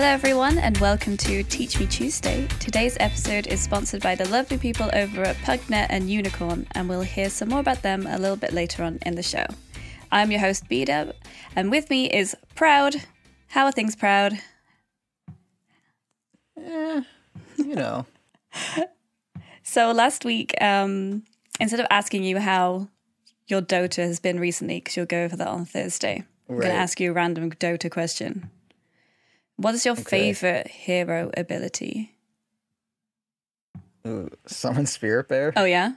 Hello everyone and welcome to Teach Me Tuesday. Today's episode is sponsored by the lovely people over at Pugnet and Unicorn, and we'll hear some more about them a little bit later on in the show. I'm your host B-Dub, and with me is Proud. How are things, Proud? So last week, instead of asking you how your Dota has been recently, because you'll go over that on Thursday, I'm going to ask you a random Dota question. What is your favorite hero ability? Ooh, summon Spirit Bear? Oh, yeah?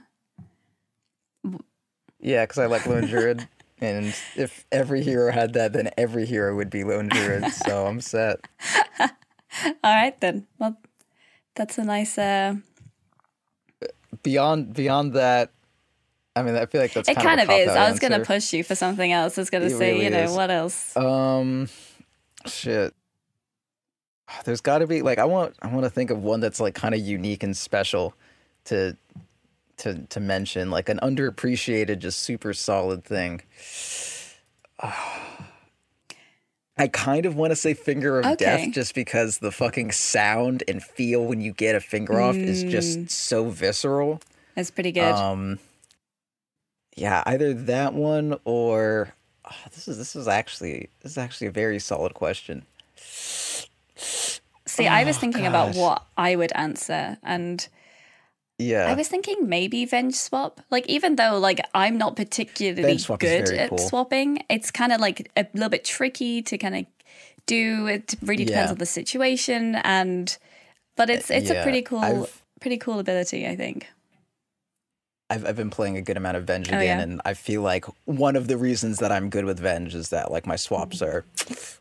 Yeah, because I like Lone Druid. And if every hero had that, then every hero would be Lone Druid. So I'm set. All right, then. Well, that's a nice... Beyond that, I mean, I feel like that's it kind of is. I was going to answer. push you for something else. I was going to say, really is. What else? Shit. There's got to be like I want to think of one that's like kind of unique and special to mention, like an underappreciated, just super solid thing. I kind of want to say Finger of Death just because the fucking sound and feel when you get a finger off is just so visceral. That's pretty good. Yeah, either that one or this is actually a very solid question. See, I was thinking about what I would answer, and yeah, I was thinking maybe Venge Swap. Like, even though like I'm not particularly good at swapping, it's kind of like a little bit tricky to kind of do. It really depends on the situation, but it's a pretty cool ability, I think. I've been playing a good amount of Venge again, and I feel like one of the reasons that I'm good with Venge is that like my swaps are,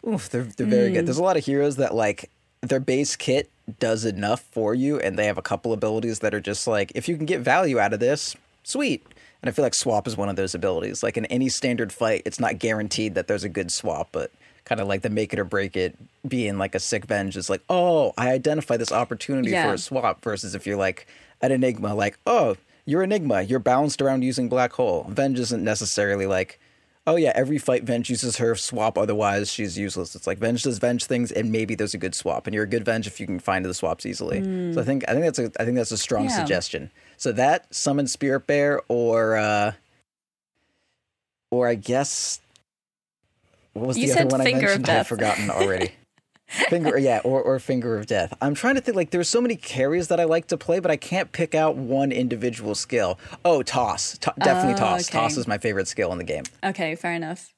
they're very good. There's a lot of heroes that like their base kit does enough for you, and they have a couple abilities that are just like, if you can get value out of this, sweet. And I feel like swap is one of those abilities. Like in any standard fight, it's not guaranteed that there's a good swap, but kind of like the make it or break it being like a sick Venge is like, oh, I identify this opportunity for a swap, versus if you're like an Enigma, like, oh, you're Enigma, you're balanced around using Black Hole. Venge isn't necessarily like, oh yeah, every fight Venge uses her swap, otherwise she's useless. It's like Venge does Venge things, and maybe there's a good swap, and you're a good Venge if you can find the swaps easily. So I think that's a strong suggestion. So that, summon Spirit Bear, or I guess what was the other one I mentioned? I've forgotten already. Or Finger of Death. I'm trying to think, like, there's so many carries that I like to play, but I can't pick out one individual skill. Oh, Toss. Definitely Toss. Okay. Toss is my favorite skill in the game. Okay, fair enough.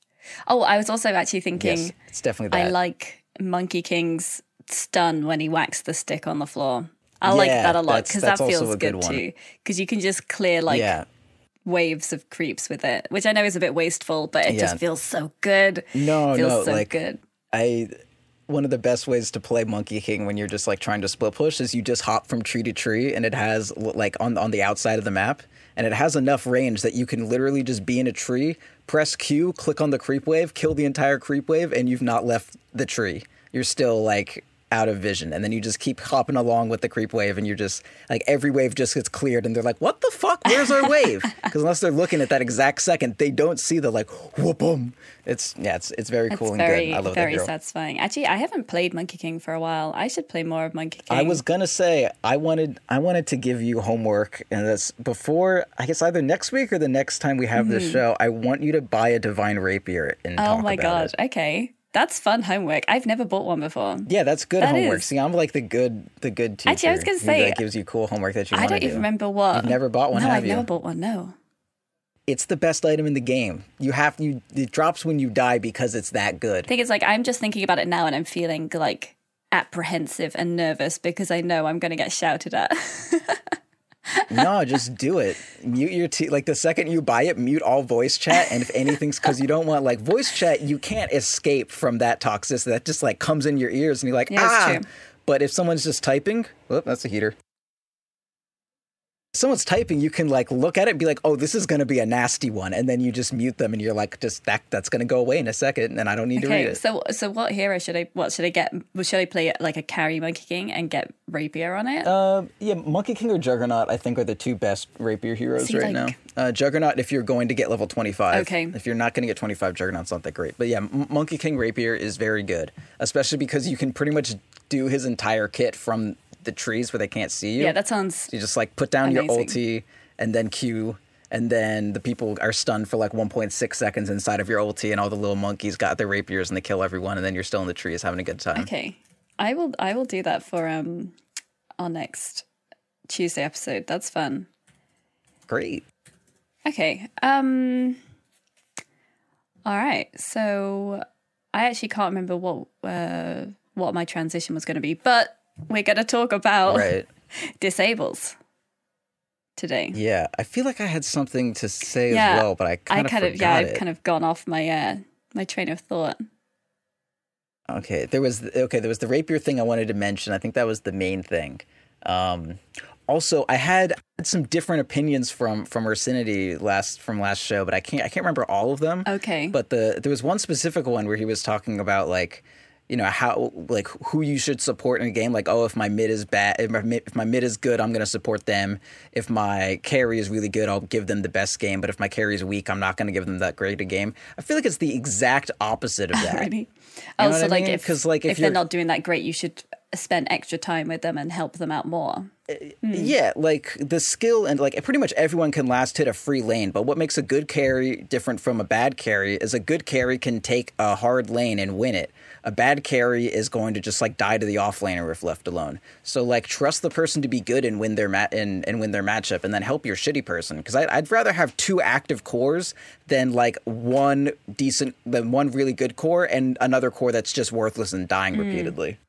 Oh, I was also actually thinking... Yes, it's definitely that. I like Monkey King's stun when he whacks the stick on the floor. I like that a lot, because that feels good too. Because you can just clear, like... waves of creeps with it, which I know is a bit wasteful, but it just feels so good. Good. One of the best ways to play Monkey King when you're just like trying to split push is you just hop from tree to tree, and it has like on the outside of the map, and it has enough range that you can literally just be in a tree, press Q, click on the creep wave, kill the entire creep wave, and you've not left the tree. You're still like out of vision, and then you just keep hopping along with the creep wave, and you're just like, every wave just gets cleared, and they're like, what the fuck, where's our wave? Because unless they're looking at that exact second, they don't see the like whoop-um. It's very cool and good. I love that hero. Very satisfying. Actually, I haven't played Monkey King for a while. I should play more of Monkey King. I was gonna say I wanted to give you homework, and that's before, I guess, either next week or the next time we have this show. I want you to buy a Divine Rapier and talk about it. Oh my god! Okay. That's fun homework. I've never bought one before. Yeah, that's good homework. See, I'm like the good teacher. Actually, I was going to say, that gives you cool homework that you want to do. I don't even remember what. You've never bought one, have you? No, I've never bought one, no. It's the best item in the game. It drops when you die because it's that good. I think it's like, I'm just thinking about it now and I'm feeling like apprehensive and nervous because I know I'm going to get shouted at. No, just do it. Mute your like the second you buy it, mute all voice chat, and if anything's, because you don't want like voice chat, you can't escape from that toxicity that just like comes in your ears, and you're like, True. But if someone's just typing, that's a heater. If someone's typing, you can like look at it and be like, oh, this is going to be a nasty one, and then you just mute them, and you're like, that's going to go away in a second, and I don't need to read it. So what hero should I get? Should I play like a carry Monkey King and get rapier on it. Yeah, Monkey King or Juggernaut, I think, are the two best rapier heroes now. Juggernaut, if you're going to get level 25. Okay. If you're not going to get 25, Juggernaut's not that great. But yeah, Monkey King rapier is very good, especially because you can pretty much do his entire kit from the trees where they can't see you. Yeah, that sounds so you just like put down amazing. your ulti and then Q, and then the people are stunned for like 1.6 seconds inside of your ulti, and all the little monkeys got their rapiers and they kill everyone, and then you're still in the trees having a good time. Okay. I will do that for our next Tuesday episode. That's fun. Great. Okay. All right. So I actually can't remember what my transition was going to be, but we're going to talk about disables today. Yeah, I feel like I had something to say as well, but I kind of forgot it. Yeah, I've kind of gone off my my train of thought. Okay, there was the rapier thing I wanted to mention. I think that was the main thing. Also, I had some different opinions from Ursinity from last show, but I can't remember all of them. Okay, but there was one specific one where he was talking about like, you know, how like who you should support in a game. Like, oh, if my mid is bad, if my mid is good, I'm gonna support them. If my carry is really good, I'll give them the best game. But if my carry is weak, I'm not gonna give them that great a game. I feel like it's the exact opposite of that. Really? You know so like if they're not doing that great, you should spend extra time with them and help them out more. Yeah, like the skill and like pretty much everyone can last hit a free lane, but what makes a good carry different from a bad carry is a good carry can take a hard lane and win it. A bad carry is going to just like die to the offlaner if left alone. So like trust the person to be good and win their win their matchup, and then help your shitty person. Because I'd rather have two active cores than like one really good core and another core that's just worthless and dying repeatedly.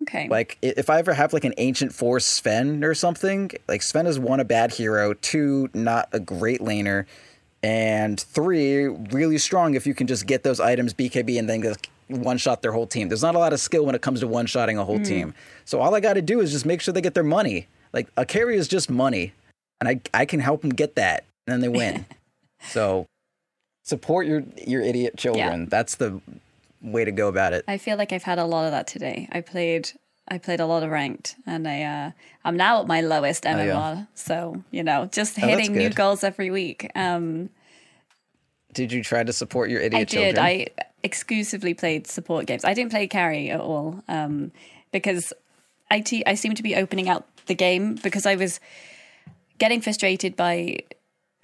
Okay. Like, if I ever have, like, an Ancient Force Sven or something, like, Sven is 1, a bad hero, 2, not a great laner, and 3, really strong if you can just get those items BKB and then just one-shot their whole team. There's not a lot of skill when it comes to one-shotting a whole team. So all I got to do is just make sure they get their money. Like, a carry is just money, and I can help them get that, and then they win. So, support your idiot children. Yeah. That's the way to go about it. I feel like I've had a lot of that today. I played a lot of ranked, and I'm now at my lowest MMR. Yeah. So, you know, just hitting new goals every week. Did you try to support your idiot children? I did. I exclusively played support games. I didn't play carry at all because I seemed to be opening out the game because I was getting frustrated by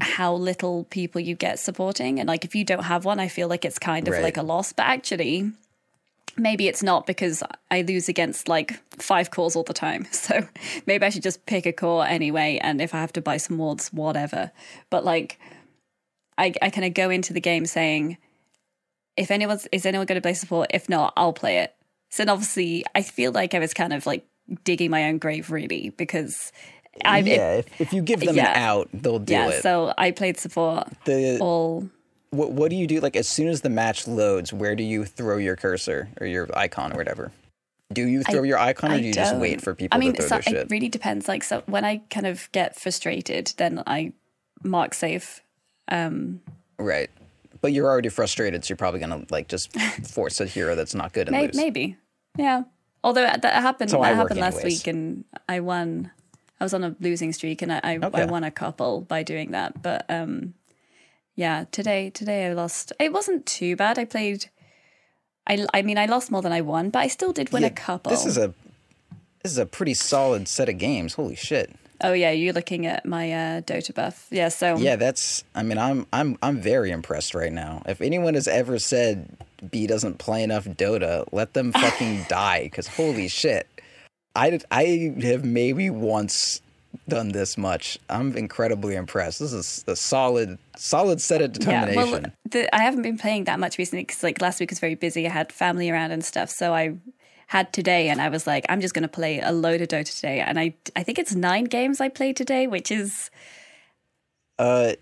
how little people you get supporting, and like if you don't have one, I feel like it's kind of like a loss. But actually, maybe it's not, because I lose against like 5 cores all the time. So maybe I should just pick a core anyway, and if I have to buy some wards, whatever. But like I kind of go into the game saying, is anyone going to play support? If not, I'll play it. So then obviously I feel like I was kind of like digging my own grave, really, because if you give them an out, they'll do it. Yeah, so I played support What do you do? Like, as soon as the match loads, where do you throw your cursor or your icon or whatever? Do you throw your icon, or do you just wait for people to throw their shit? It really depends. Like, so when I kind of get frustrated, then I mark safe. Right. But you're already frustrated, so you're probably going to, like, just force a hero that's not good and lose. Maybe. Yeah. Although that happened last week, and I won. I was on a losing streak, and I won a couple by doing that. But yeah, today I lost. It wasn't too bad. I played. I mean, I lost more than I won, but I still did win a couple. This is a pretty solid set of games. Holy shit! Oh yeah, you're looking at my Dota buff. Yeah, so yeah, that's. I mean, I'm very impressed right now. If anyone has ever said B doesn't play enough Dota, let them fucking die. Because holy shit. I have maybe once done this much. I'm incredibly impressed. This is a solid set of determination. Yeah, well, I haven't been playing that much recently because like last week was very busy. I had family around and stuff, so I had today, and I was like, I'm just going to play a load of Dota today. And I think it's 9 games I played today, which is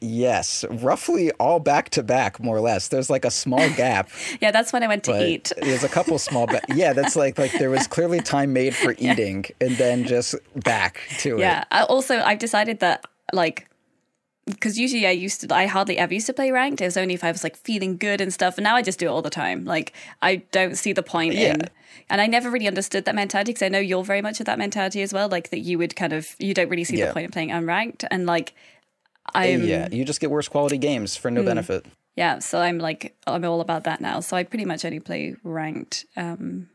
yes, roughly all back to back, more or less. There's like a small gap. Yeah, that's when I went to eat. There's a couple small yeah, that's like there was clearly time made for eating, and then just back to it. Yeah. Also, I've decided that like because usually I hardly ever used to play ranked. It was only if I was like feeling good and stuff. And now I just do it all the time. Like I don't see the point in, and I never really understood that mentality, because I know you're very much of that mentality as well. Like that you would you don't really see the point in playing unranked, and like you just get worse quality games for no benefit. Yeah, so I'm all about that now. So I pretty much only play ranked. And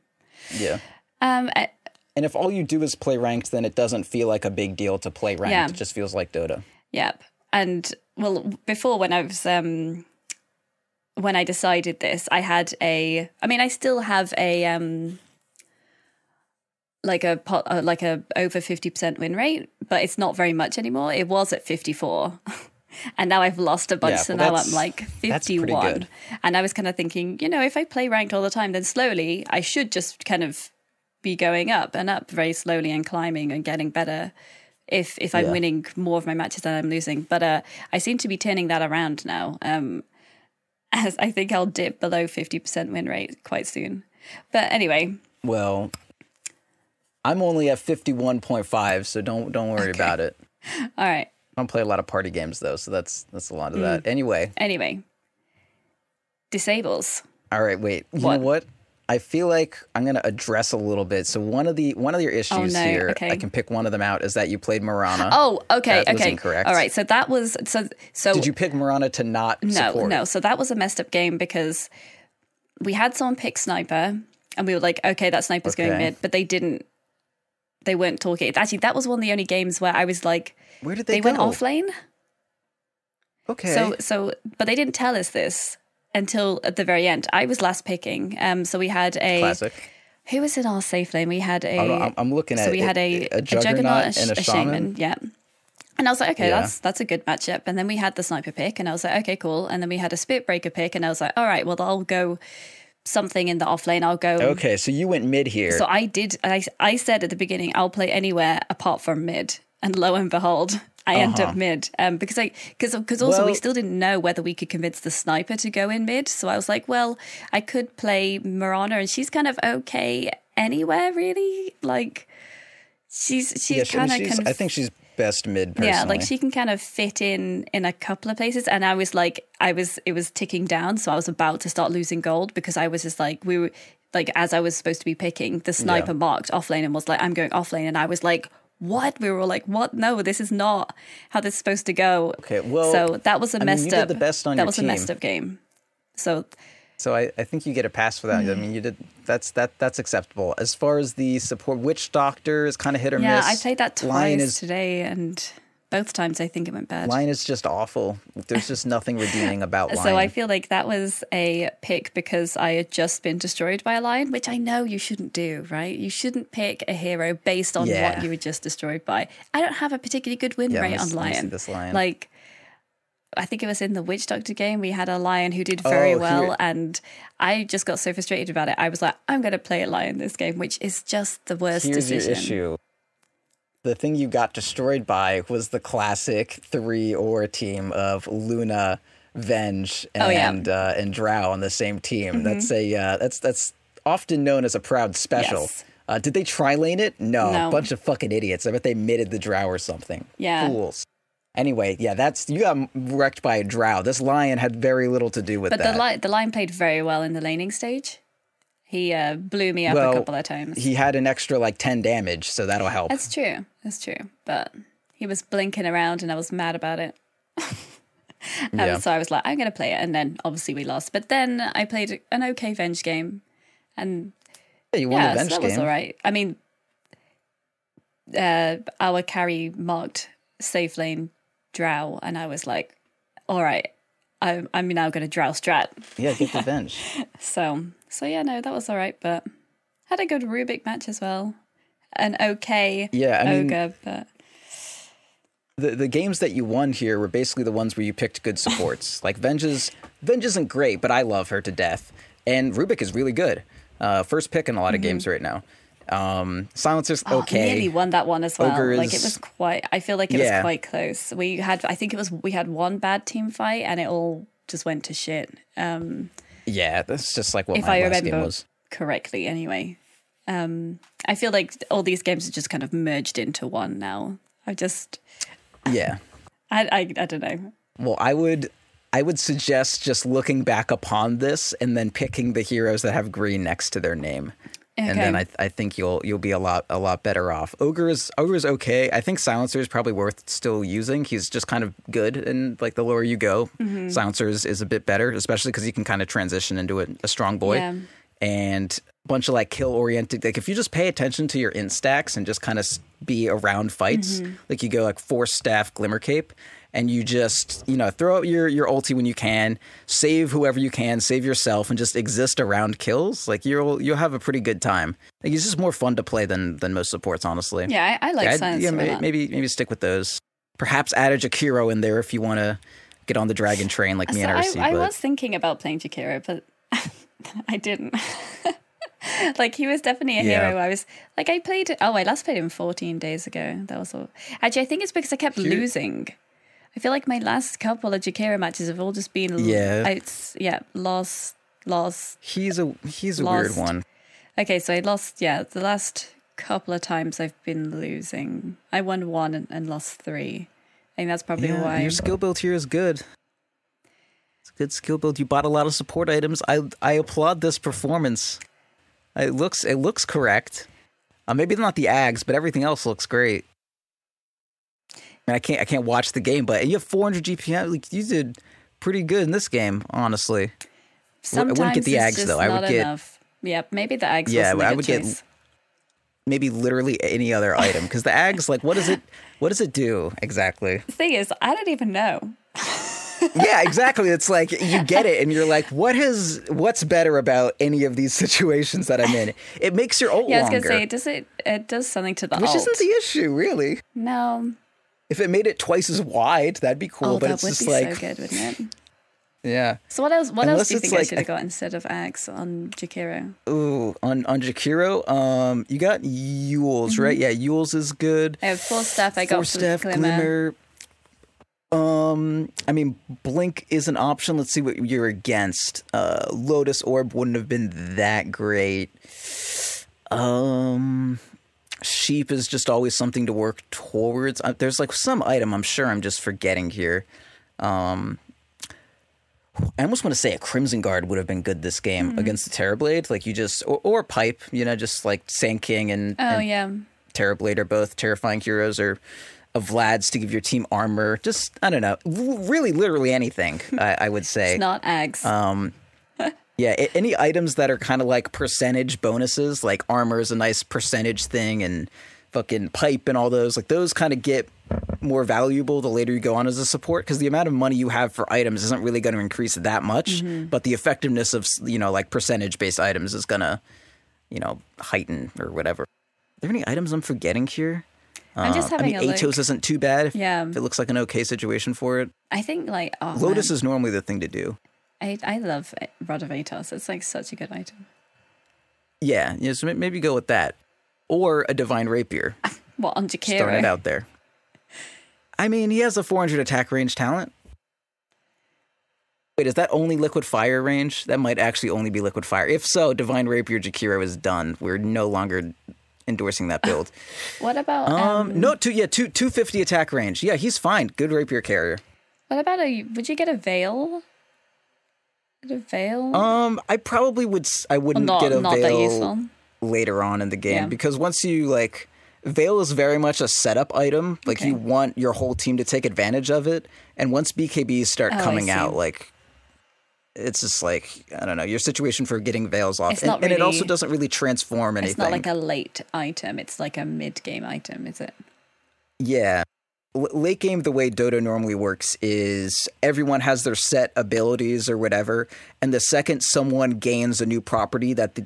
if all you do is play ranked, then it doesn't feel like a big deal to play ranked. Yeah. It just feels like Dota. Yep. And well, before when I was when I decided this, I still have a like a over 50% win rate, but it's not very much anymore. It was at 54. And now I've lost a bunch, so now I'm like 51. And I was kind of thinking, if I play ranked all the time, then slowly I should just kind of be going up and up very slowly and climbing and getting better if I'm winning more of my matches than I'm losing. But I seem to be turning that around now. As I think I'll dip below 50% win rate quite soon. But anyway. Well, I'm only at 51.5, so don't worry about it. All right. I don't play a lot of party games, though, so that's a lot of that. Anyway. Disables. All right, wait. You know what? I feel like I'm going to address a little bit. So one of your issues here, I can pick one of them out, is that you played Mirana. Oh, okay, that was incorrect. All right, so that was... So did you pick Mirana to not support? No, so that was a messed up game because we had someone pick Sniper, and we were like, okay, that Sniper's going mid, but they weren't talking. Actually, that was one of the only games where I was like... Where did they go? Went off lane. Okay. So, but they didn't tell us this until at the very end. I was last picking. So we had a... Classic. Who was in our safe lane? We had a... I'm looking at... So we had a Juggernaut and a Shaman. Yeah. And I was like, okay, that's a good matchup. And then we had the Sniper pick, and I was like, okay, cool. And then we had a Spit Breaker pick, and I was like, all right, well, I'll go... something in the off lane. I'll go... Okay, so you went mid here. So I did... I said at the beginning, I'll play anywhere apart from mid. And lo and behold, I end up mid. Because also we still didn't know whether we could convince the Sniper to go in mid. So I was like, well, I could play Mirana, and she's kind of okay anywhere, really. Like, she's kind of... I think she's best mid, personally. Yeah, like she can kind of fit in a couple of places. And I was like, it was ticking down, so I was about to start losing gold, because I was just like, we were like, as I was supposed to be picking, the Sniper marked offlane and was like, I'm going offlane, and I was like, what? We were all like, what? No, this is not how this is supposed to go. Okay, well, so that was a messed up. The best on that your was team. A messed up game. So I think you get a pass for that. I mean, you did. That's acceptable. As far as the support, Witch Doctor is kind of hit or miss. Yeah, I played that twice today, and both times I think it went bad. Lion is just awful. There's just nothing redeeming about Lion. So I feel like that was a pick because I had just been destroyed by a Lion, which I know you shouldn't do, right? You shouldn't pick a hero based on what you were just destroyed by. I don't have a particularly good win rate on Lion. This Lion. Like, I think it was in the Witch Doctor game, we had a Lion who did very well, and I just got so frustrated about it. I was like, I'm going to play a Lion this game, which is just the worst decision. Here's your issue. The thing you got destroyed by was the classic 3-or team of Luna, Venge, and Drow on the same team. Mm-hmm. That's often known as a proud special. Yes. Did they tri-lane it? No, a bunch of fucking idiots. I bet they mitted the Drow or something. Yeah. Fools. Anyway, you got wrecked by a Drow. This Lion had very little to do with that. But the Lion played very well in the laning stage. He blew me up a couple of times. He had an extra 10 damage, so that'll help. That's true. But he was blinking around, and I was mad about it. So I was like, I'm going to play it. And then obviously we lost. But then I played an okay Venge game. And you won the Venge game. That was all right. I mean, our carry marked safe lane Drow, and I was like, all right, I'm now going to Drow strat. Yeah, get the Venge. So yeah, no, that was all right, but had a good Rubik match as well. An okay ogre, but... The games that you won here were basically the ones where you picked good supports. Like Venge isn't great, but I love her to death. And Rubik is really good. First pick in a lot of games right now. Silencer's okay. Nearly won that one as well. Ogre like it was quite. I feel like it was quite close. We had one bad team fight, and it all just went to shit. Yeah, that's just like what if my I last remember game was. Correctly. Anyway, I feel like all these games are just kind of merged into one now. I don't know. Well, I would suggest just looking back upon this and then picking the heroes that have green next to their name. Okay. And then I think you'll be a lot better off. Ogre is okay. I think Silencer is probably worth still using. He's just kind of good, and like the lower you go, Silencer is a bit better, especially because he can kind of transition into a strong boy. Yeah. And a bunch of like kill oriented. Like if you just pay attention to your int stacks and just kind of be around fights, like you go like Force Staff, Glimmer Cape. And you just, throw out your ulti when you can, save whoever you can, save yourself, and just exist around kills. Like you'll have a pretty good time. Like it's just more fun to play than most supports, honestly. Yeah, I like Silencer. Yeah, maybe stick with those. Perhaps add a Jakiro in there if you want to get on the dragon train like me and RC. I was thinking about playing Jakiro, but I didn't. Like he was definitely a hero. I was like, I last played him 14 days ago. That was all. Actually, I think it's because I kept losing. I feel like my last couple of Jakiro matches have all just been lost. He's a weird one. Okay, so I lost, the last couple of times I've been losing. I won 1 and lost 3. I think that's probably why. Your skill build here is good. It's a good skill build. You bought a lot of support items. I applaud this performance. It looks correct. Maybe not the Ags, but everything else looks great. I can't watch the game, but you have 400 GPM. Like, you did pretty good in this game, honestly. Sometimes I wouldn't get the Ags though. I would get enough. Yeah, maybe the Ags. Yeah, I would get maybe literally any other item because the Ags, like, what does it do exactly? The thing is, I don't even know. Yeah, exactly. It's like you get it, and you're like, what's better about any of these situations that I'm in? It makes your ult longer. Yeah, I was gonna say, it does something to the which ult. Isn't the issue, really? No. If it made it twice as wide, that'd be cool. But it's just like, so good, wouldn't it? Yeah. So what else do you think I should have got instead of Axe on Jakiro? Ooh, on Jakiro, you got Yules, right? Yeah, Yules is good. I have Force Staff. I got Force Staff, Glimmer. I mean, Blink is an option. Let's see what you're against. Lotus Orb wouldn't have been that great. Sheep is just always something to work towards. There's like some item I'm sure I'm just forgetting here. I almost want to say a Crimson Guard would have been good this game against the Terrorblade. Like you just, or Pipe, just like Sand King and Terrorblade are both terrifying heroes, or a Vlad's to give your team armor. Just, I don't know, really literally anything, I would say. It's not Ags. Yeah, any items that are kind of like percentage bonuses, like armor is a nice percentage thing, and fucking Pipe and all those, like those kind of get more valuable the later you go on as a support, because the amount of money you have for items isn't really going to increase that much, but the effectiveness of, like percentage-based items is going to, heighten or whatever. Are there any items I'm forgetting here? I'm just having a look. Atos isn't too bad if it looks like an okay situation for it. I think like Lotus is normally the thing to do. I love Rod of Atos. It's like such a good item. Yeah, so maybe go with that. Or a Divine Rapier. What, on Jakiro? Start it out there. I mean, he has a 400 attack range talent. Wait, is that only Liquid Fire range? That might actually only be Liquid Fire. If so, Divine Rapier Jakiro is done. We're no longer endorsing that build. What about... 250 attack range. Yeah, he's fine. Good Rapier carrier. What about would you get a Veil? A Veil? I probably would. I wouldn't get a Veil later on in the game because once you like, Veil is very much a setup item. Like you want your whole team to take advantage of it, and once BKBs start coming out, like it's just like I don't know your situation for getting Veils off, and it also doesn't really transform anything. It's not like a late item; it's like a mid-game item, is it? Yeah. Late game, the way Dota normally works is everyone has their set abilities or whatever, and the second someone gains a new property that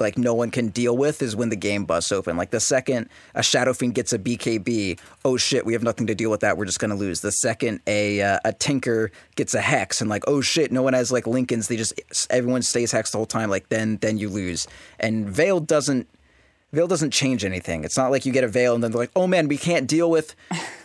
like no one can deal with is when the game busts open. Like the second a Shadow Fiend gets a BKB, oh shit, we have nothing to deal with that. We're just gonna lose. The second a Tinker gets a Hex, and like oh shit, no one has like Lincolns. Everyone stays Hex the whole time. Like then you lose. And Veil doesn't change anything. It's not like you get a Veil and then they're like, oh man, we can't deal with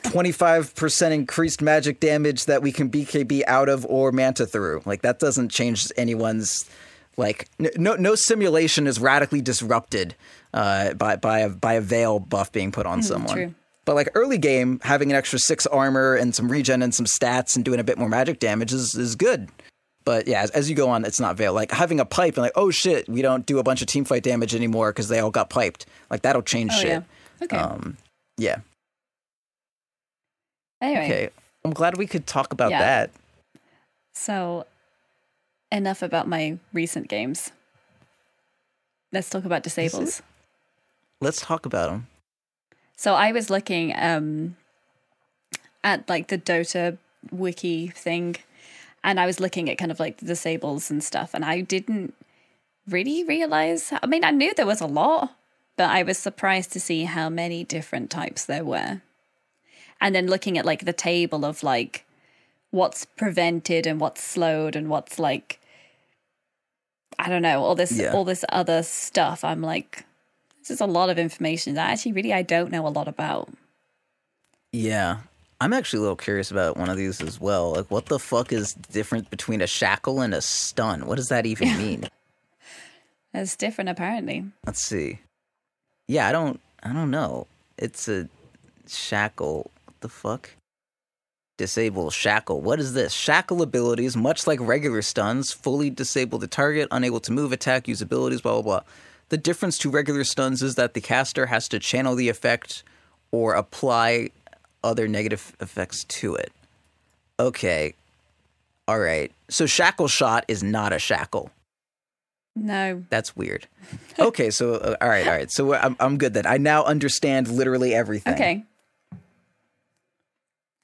25% increased magic damage that we can BKB out of or Manta through. Like that doesn't change anyone's, like no simulation is radically disrupted by a Veil buff being put on someone. True. But like early game, having an extra 6 armor and some regen and some stats and doing a bit more magic damage is good. But yeah, as you go on, it's not Veil. Like having a pipe and like, oh shit, we don't do a bunch of team fight damage anymore because they all got piped. Like that'll change shit. Yeah. Okay. Yeah. Anyway. Okay. I'm glad we could talk about that. So, enough about my recent games. Let's talk about disables. Let's talk about them. So I was looking at like the Dota wiki thing, and I was looking at kind of like the disables and stuff, and I didn't really realize. I mean, I knew there was a lot, but I was surprised to see how many different types there were. And then looking at like the table of like what's prevented and what's slowed and what's like, I don't know, all this other stuff. I'm like, this is a lot of information that actually really I don't know a lot about. Yeah. I'm actually a little curious about one of these as well. Like, what the fuck is different between a shackle and a stun? What does that even mean? It's different, apparently. Let's see. Yeah, I don't know. It's a shackle. What the fuck? Disable shackle. What is this? Shackle abilities, much like regular stuns, fully disable the target, unable to move, attack, use abilities, blah, blah, blah. The difference to regular stuns is that the caster has to channel the effect or apply other negative effects to it. Okay. All right. So shackle shot is not a shackle. No. That's weird. Okay. So, all right. So I'm good then. I now understand literally everything. Okay.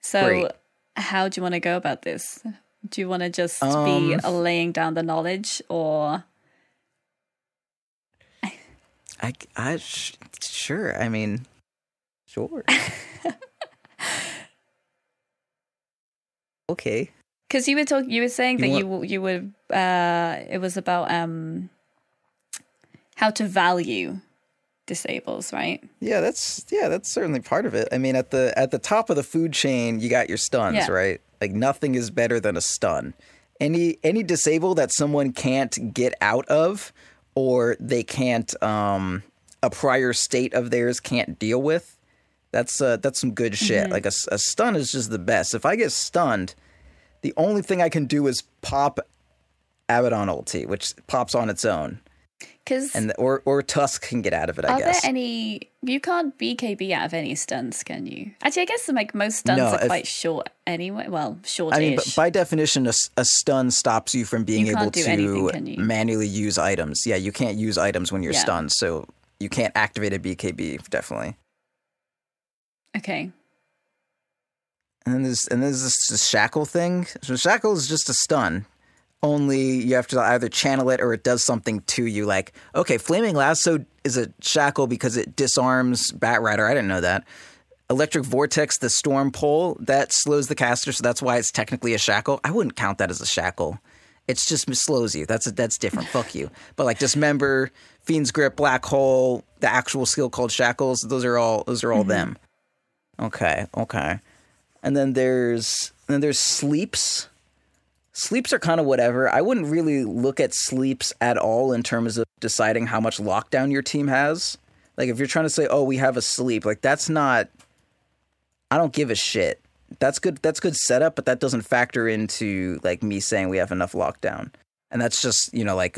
So Great. How do you want to go about this? Do you want to just be laying down the knowledge, or? Sure. I mean, sure. Okay. Because you were saying that you would. It was about how to value disables, right? Yeah, that's certainly part of it. I mean, at the top of the food chain, you got your stuns, right? Like nothing is better than a stun. Any disable that someone can't get out of, or they can't a prior state of theirs can't deal with. That's some good shit. Like a stun is just the best. If I get stunned, the only thing I can do is pop Abaddon ulti, which pops on its own. Or Tusk can get out of it, I guess. Are there any... You can't BKB out of any stuns, can you? Actually, I guess like most stuns are quite short anyway. Well, short-ish. I mean, but by definition, a stun stops you from being able to manually use items. Yeah, you can't use items when you're stunned, so you can't activate a BKB, definitely. Okay. And then there's this shackle thing. So shackle is just a stun. Only you have to either channel it or it does something to you. Like, okay, Flaming Lasso is a shackle because it disarms Batrider. I didn't know that. Electric Vortex, the Storm Pole, that slows the caster, so that's why it's technically a shackle. I wouldn't count that as a shackle. It's just slows you. That's different. Fuck you. But like Dismember, Fiend's Grip, Black Hole, the actual skill called Shackles, those are all them. Okay. And then there's sleeps. Sleeps are kind of whatever. I wouldn't really look at sleeps at all in terms of deciding how much lockdown your team has. Like if you're trying to say, oh, we have a sleep, like that's not, I don't give a shit. That's good setup, but that doesn't factor into like me saying we have enough lockdown. And that's just, like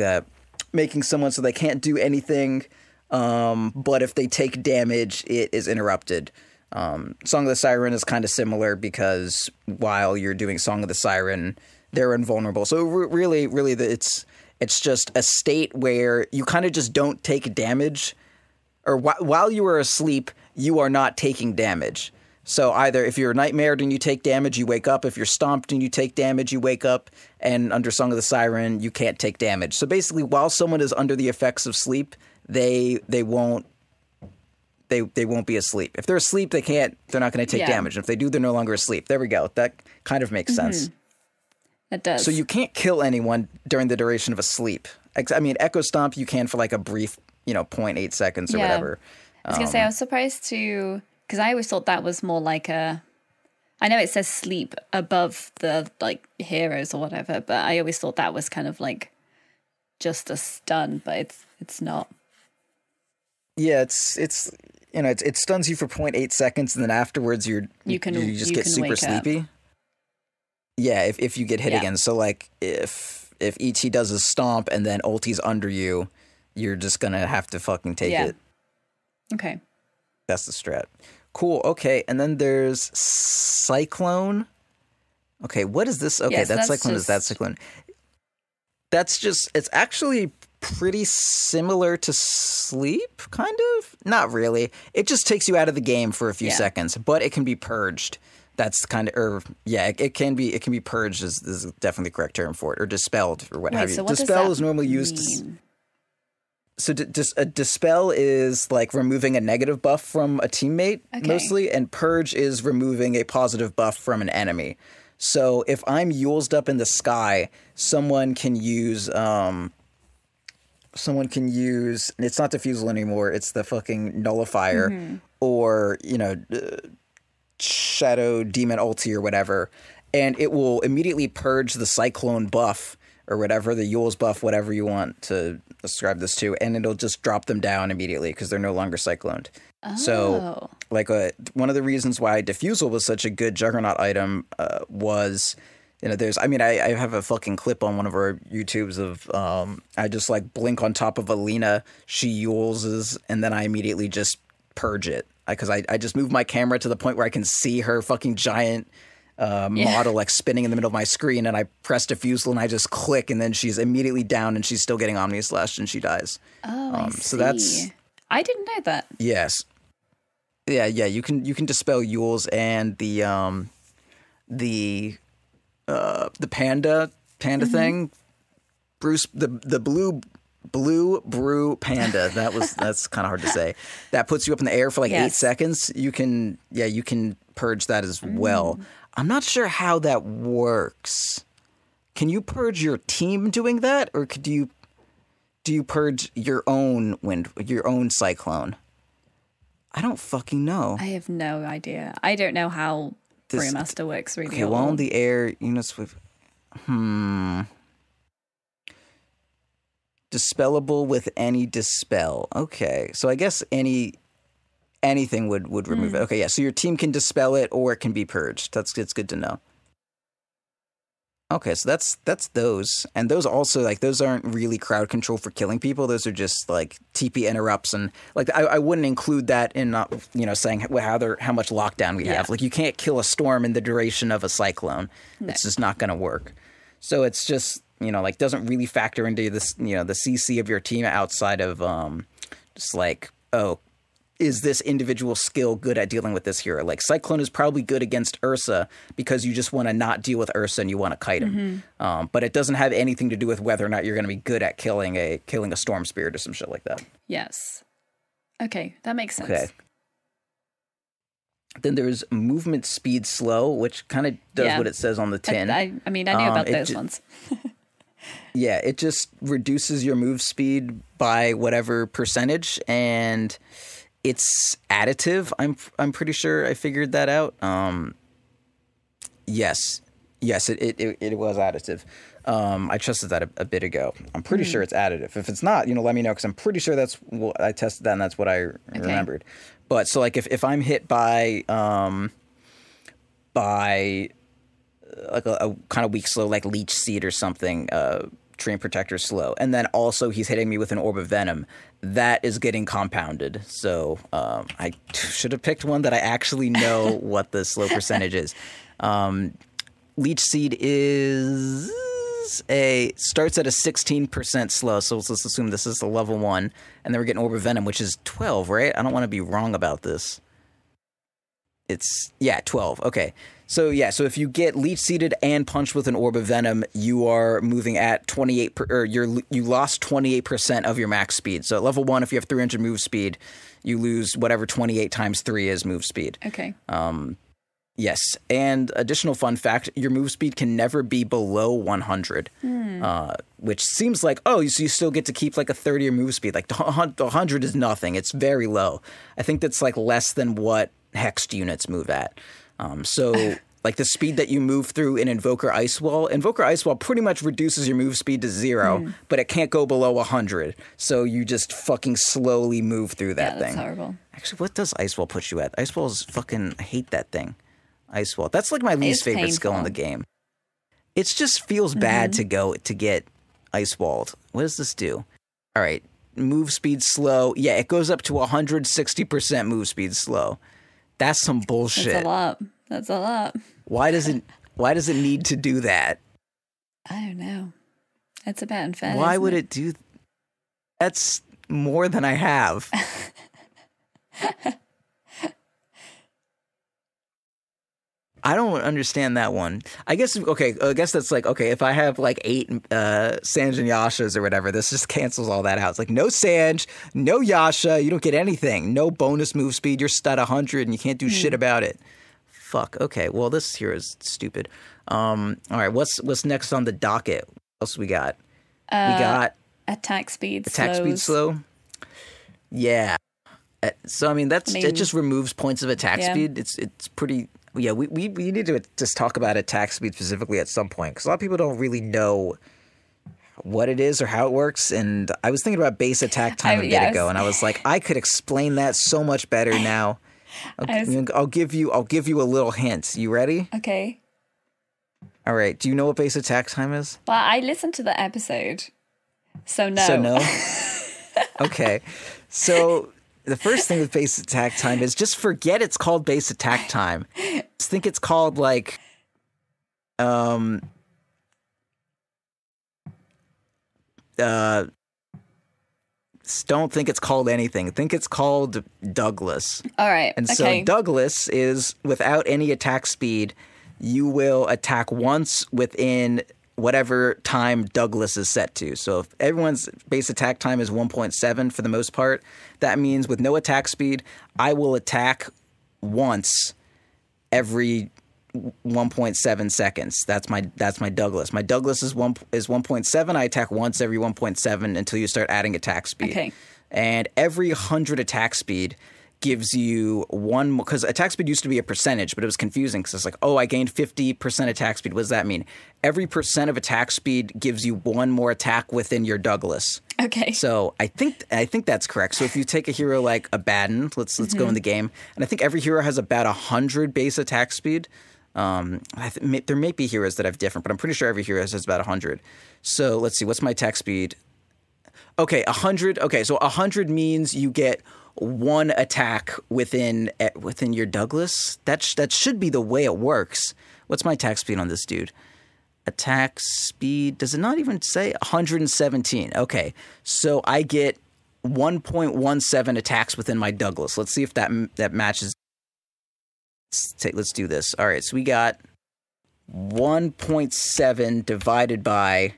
making someone so they can't do anything. But if they take damage, it is interrupted. Song of the Siren is kind of similar because while you're doing Song of the Siren, they're invulnerable. So really, it's just a state where you kind of just don't take damage, or while you are asleep, you are not taking damage. So either if you're nightmared and you take damage, you wake up. If you're stomped and you take damage, you wake up. And under Song of the Siren, you can't take damage. So basically, while someone is under the effects of sleep, they won't be asleep. If they're asleep, they're not going to take damage. And if they do, they're no longer asleep. There we go. That kind of makes sense. It does. So you can't kill anyone during the duration of a sleep. I mean, Echo Stomp you can for like a brief, 0.8 seconds or whatever. I was going to say, I was surprised to, because I always thought that was more like I know it says sleep above the like heroes or whatever, but I always thought that was kind of like just a stun, but it's not. Yeah, you know, it stuns you for 0.8 seconds, and then afterwards you just get super sleepy. Yeah, if you get hit again. So like if ET does a stomp and then ulti's under you, you're just gonna have to fucking take it. Okay. That's the strat. Cool. Okay, and then there's Cyclone. Okay, what is this? Okay, that's Cyclone. Is that Cyclone? That's just. It's actually pretty similar to Sleep, kind of. Not really. It just takes you out of the game for a few seconds, but it can be purged. That's kind of, it can be purged is definitely the correct term for it, or dispelled, or what have you. So what Dispel does is normally used. So dispel is like removing a negative buff from a teammate mostly, and purge is removing a positive buff from an enemy. So if I'm Yulesed up in the sky, someone can use it's not diffusal anymore, it's the fucking nullifier, or Shadow Demon ulti or whatever, and it will immediately purge the Cyclone buff or whatever, the Yule's buff, whatever you want to ascribe this to, and it'll just drop them down immediately because they're no longer cycloned. So, like, one of the reasons why Diffusal was such a good Juggernaut item was, I have a fucking clip on one of our YouTubes of I just like blink on top of Alina, she Yuleses, and then I immediately just purge it because I just move my camera to the point where I can see her fucking giant model like spinning in the middle of my screen, and I press Diffusal and I just click, and then she's immediately down and she's still getting Omni Slash and she dies. I see. So that's, I didn't know that. Yes. Yeah, you can dispel Yules and the panda thing. Bruce, the blue brew panda. That's kind of hard to say. That puts you up in the air for like 8 seconds. You can purge that as well. I'm not sure how that works. Can you purge your team doing that, or do you purge your own cyclone? I don't fucking know. I have no idea. I don't know how Brewmaster works really. Okay, while in the air, units with dispellable with any dispel. Okay, so I guess anything would remove it. Okay, yeah. So your team can dispel it, or it can be purged. It's good to know. Okay, so that's those, and those also, like, those aren't really crowd control for killing people. Those are just like TP interrupts, and like I wouldn't include that in saying how much lockdown we have. Like, you can't kill a storm in the duration of a cyclone. No. It's just not going to work. So it's just doesn't really factor into this the CC of your team outside of just like, oh, is this individual skill good at dealing with this hero? Like, Cyclone is probably good against Ursa because you just want to not deal with Ursa and you want to kite him. But it doesn't have anything to do with whether or not you're going to be good at killing a Storm Spirit or some shit like that. Yes. Okay, that makes sense. Okay. Then there's movement speed slow, which kind of does what it says on the tin. I knew about those ones. Yeah, it just reduces your move speed by whatever percentage, and it's additive. I'm pretty sure I figured that out. Yes, it was additive. I tested that a bit ago. I'm pretty sure it's additive. If it's not, let me know, because I'm pretty sure that's what I tested that, and that's what I remembered. But so, like, if I'm hit by like a kind of weak slow, like Leech Seed or something, Treant Protector slow, and then also he's hitting me with an Orb of Venom, that is getting compounded. So I should have picked one that I actually know what the slow percentage is. Leech Seed starts at a 16% slow, so let's assume this is the level 1, and then we're getting Orb of Venom, which is 12, right? I don't want to be wrong about this. It's 12. Okay. So if you get Leech Seeded and punched with an Orb of Venom, you are moving at 28 you lost 28% of your max speed. So at level 1, if you have 300 move speed, you lose whatever 28 times 3 is move speed. Okay. Yes. And additional fun fact, your move speed can never be below 100, which seems like, so you still get to keep like a 30 move speed. Like, the 100 is nothing. It's very low. I think that's like less than what hexed units move at. So like the speed that you move through in Invoker Ice Wall. Invoker Ice Wall pretty much reduces your move speed to 0, but it can't go below 100. So you just fucking slowly move through that thing. That's horrible. Actually, what does Ice Wall put you at? Ice Wall is fucking, I hate that thing. Ice Wall. That's like my least favorite skill in the game. It just feels bad to get Ice Walled. What does this do? All right. Move speed slow. Yeah, it goes up to 160% move speed slow. That's some bullshit. That's a lot. Why does it need to do that? I don't know. It's a bit unfair. Why would it do? That's more than I have. I don't understand that one. I guess that's like, okay, if I have like 8 Sanj and Yashas or whatever, this just cancels all that out. It's like, no Sanj, no Yasha, you don't get anything. No bonus move speed, you're stat 100 and you can't do shit about it. Fuck, okay, well, this here is stupid. All right, what's next on the docket? What else we got? We got... Attack speed slow? Yeah. So, I mean, it just removes points of attack speed. It's pretty... Yeah, we need to just talk about attack speed specifically at some point, because a lot of people don't really know what it is or how it works. And I was thinking about base attack time a bit ago, and I was like, I could explain that so much better now. I'll give you a little hint. You ready? Okay. All right. Do you know what base attack time is? Well, I listened to the episode, so no. So no? Okay. So... The first thing with base attack time is just forget it's called base attack time. Just think it's called like, don't think it's called anything. Think it's called Douglas. All right. And so Douglas is without any attack speed, you will attack once within whatever time Douglas is set to. So if everyone's base attack time is 1.7 for the most part, that means with no attack speed, I will attack once every 1.7 seconds. That's my Douglas. My Douglas is 1.7. I attack once every 1.7 until you start adding attack speed. Okay. And every 100 attack speed gives you one, because attack speed used to be a percentage, but it was confusing because it's like, oh, I gained 50% attack speed. What does that mean? Every percent of attack speed gives you one more attack within your Douglas. Okay. So I think that's correct. So if you take a hero like Abaddon, let's go in the game, and I think every hero has about 100 base attack speed. There may be heroes that have different, but I'm pretty sure every hero has about 100. So let's see, what's my attack speed? Okay, 100. Okay, so 100 means you get one attack within your Douglas. That should be the way it works. What's my attack speed on this dude? Attack speed, does it not even say 117? Okay, so I get 1.17 attacks within my Douglas. Let's see if that matches. Let's do this. All right, so we got 1.7 divided by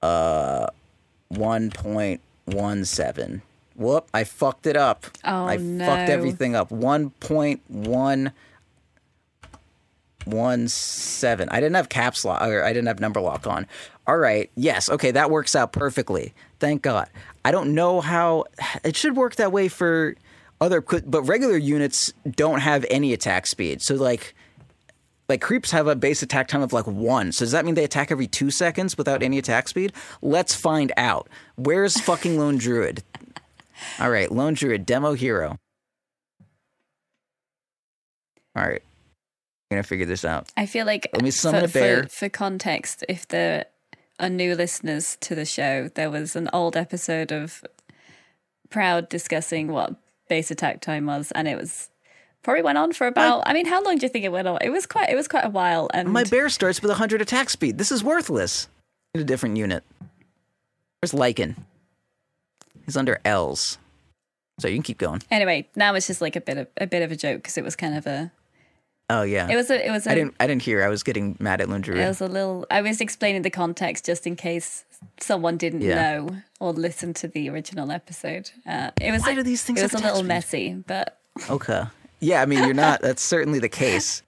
1.17. Whoop, I fucked it up. Oh, I fucked everything up. 1.117. I didn't have caps lock, or I didn't have number lock on. All right. Yes. Okay, that works out perfectly. Thank God. I don't know how it should work that way for other, but regular units don't have any attack speed. So like creeps have a base attack time of like 1. So does that mean they attack every 2 seconds without any attack speed? Let's find out. Where's fucking Lone Druid? All right, Lone Druid, demo hero. All right, I'm going to figure this out. I feel like, let me summon a bear. For context, if there are new listeners to the show, there was an old episode of Proud discussing what base attack time was, and it was probably went on for about, I mean, how long do you think it went on? It was quite a while. And my bear starts with 100 attack speed. This is worthless. In a different unit. Where's Lycan? He's under L's. So you can keep going. Anyway, now it's just like a bit of a joke because it was kind of a. Oh yeah. It was a. I didn't hear. I was getting mad at Lone Druid. It was a little. I was explaining the context just in case someone didn't know or listen to the original episode. It was. Why do these things? It was a little messy, but. Okay. Yeah, I mean, you're not. That's certainly the case.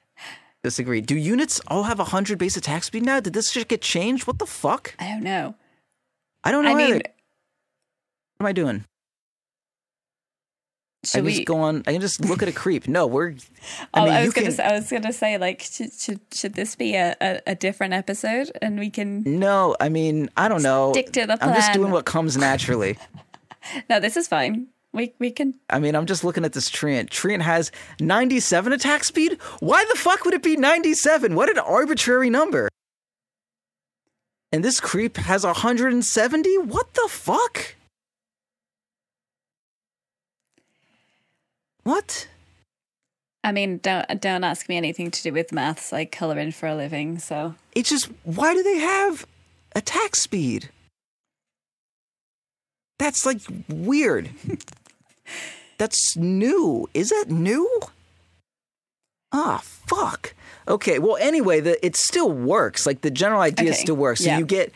Disagree. Do units all have 100 base attack speed now? Did this shit get changed? What the fuck? I don't know. I don't know. What am I doing? I can just go on. I can just look at a creep. No, we're. I was gonna say, like, should this be a different episode, and we can? No, I mean, I don't know. Stick to the plan. I'm just doing what comes naturally. No, this is fine. We can. I mean, I'm just looking at this Treant. Treant has 97 attack speed. Why the fuck would it be 97? What an arbitrary number. And this creep has 170? What the fuck? What? I mean, don't ask me anything to do with maths. I color in for a living, so. It's just, why do they have attack speed? That's like weird. That's new. Is that new? Ah, fuck. Okay, well, anyway, it still works. Like, the general idea still works. So you get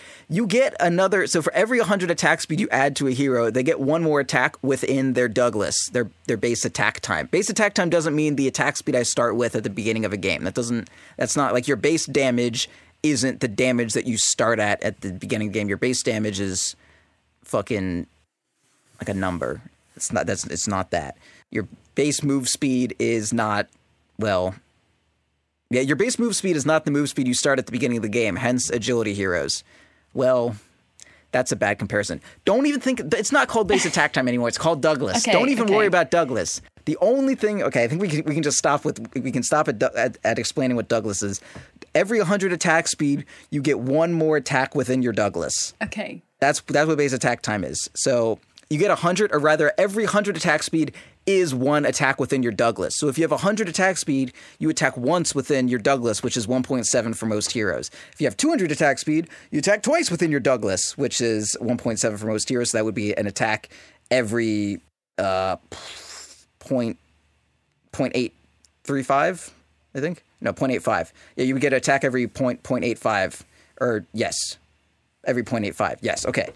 another. So for every 100 attack speed you add to a hero, they get one more attack within their Douglas, their base attack time. Base attack time doesn't mean the attack speed I start with at the beginning of a game. That's not like your base damage isn't the damage that you start at the beginning of the game. Your base damage is fucking like a number. It's not that. Your base move speed is not, well, yeah, your base move speed is not the move speed you start at the beginning of the game, hence agility heroes. Well, that's a bad comparison. Don't even think, it's not called base attack time anymore. It's called Douglas. Okay, don't even worry about Douglas. The only thing, okay, I think we can just stop at explaining what Douglas is. Every 100 attack speed, you get one more attack within your Douglas. Okay. That's what base attack time is. So you get 100, or rather every 100 attack speed is one attack within your Douglas. So if you have 100 attack speed, you attack once within your Douglas, which is 1.7 for most heroes. If you have 200 attack speed, you attack twice within your Douglas, which is 1.7 for most heroes. So that would be an attack every 0.835, I think. No, 0.85. Yeah, you would get an attack every 0.85. Or yes, every 0.85. Yes, okay.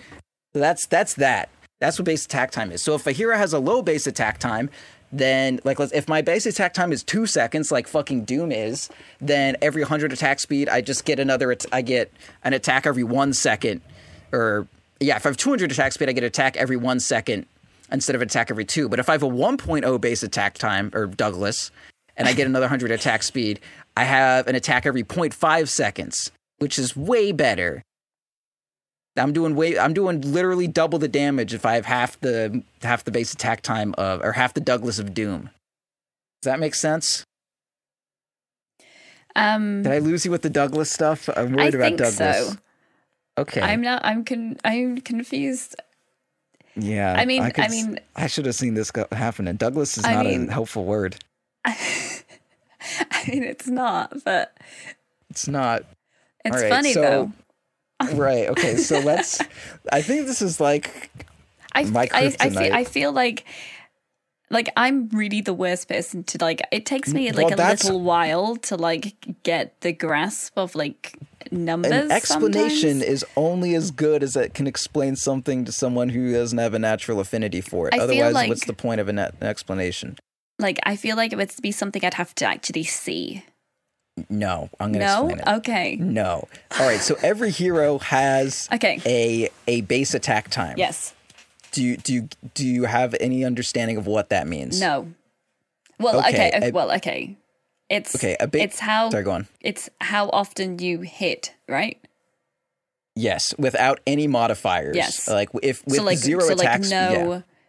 So that's that. That's what base attack time is. So if a hero has a low base attack time, then, like, if my base attack time is 2 seconds, like fucking Doom is, then every 100 attack speed, I just get I get an attack every 1 second. Or, yeah, if I have 200 attack speed, I get an attack every 1 second instead of an attack every 2. But if I have a 1.0 base attack time, or Douglas, and I get another 100 attack speed, I have an attack every 0.5 seconds, which is way better. I'm doing literally double the damage if I have half the base attack time or half the Douglas of Doom. Does that make sense? Did I lose you with the Douglas stuff? I'm worried about Douglas. So. Okay. I'm confused. Yeah. I mean, I should have seen this happen. And Douglas is not a helpful word. I mean, it's not, but it's not. It's right, funny though. Right. Okay. So I think this is like my kryptonite. I feel like I'm really the worst person to like. It takes me like a little while to like get the grasp of like numbers. An explanation is only as good as it can explain something to someone who doesn't have a natural affinity for it. Otherwise, what's the point of an explanation? Like, I feel like it would be something I'd have to actually see. No, I'm going to explain it. Okay. No. All right, so every hero has a base attack time. Yes. Do you have any understanding of what that means? No. Well, okay. Sorry, go on. It's how often you hit, right? Yes, without any modifiers. Yes. Like if with zero attacks.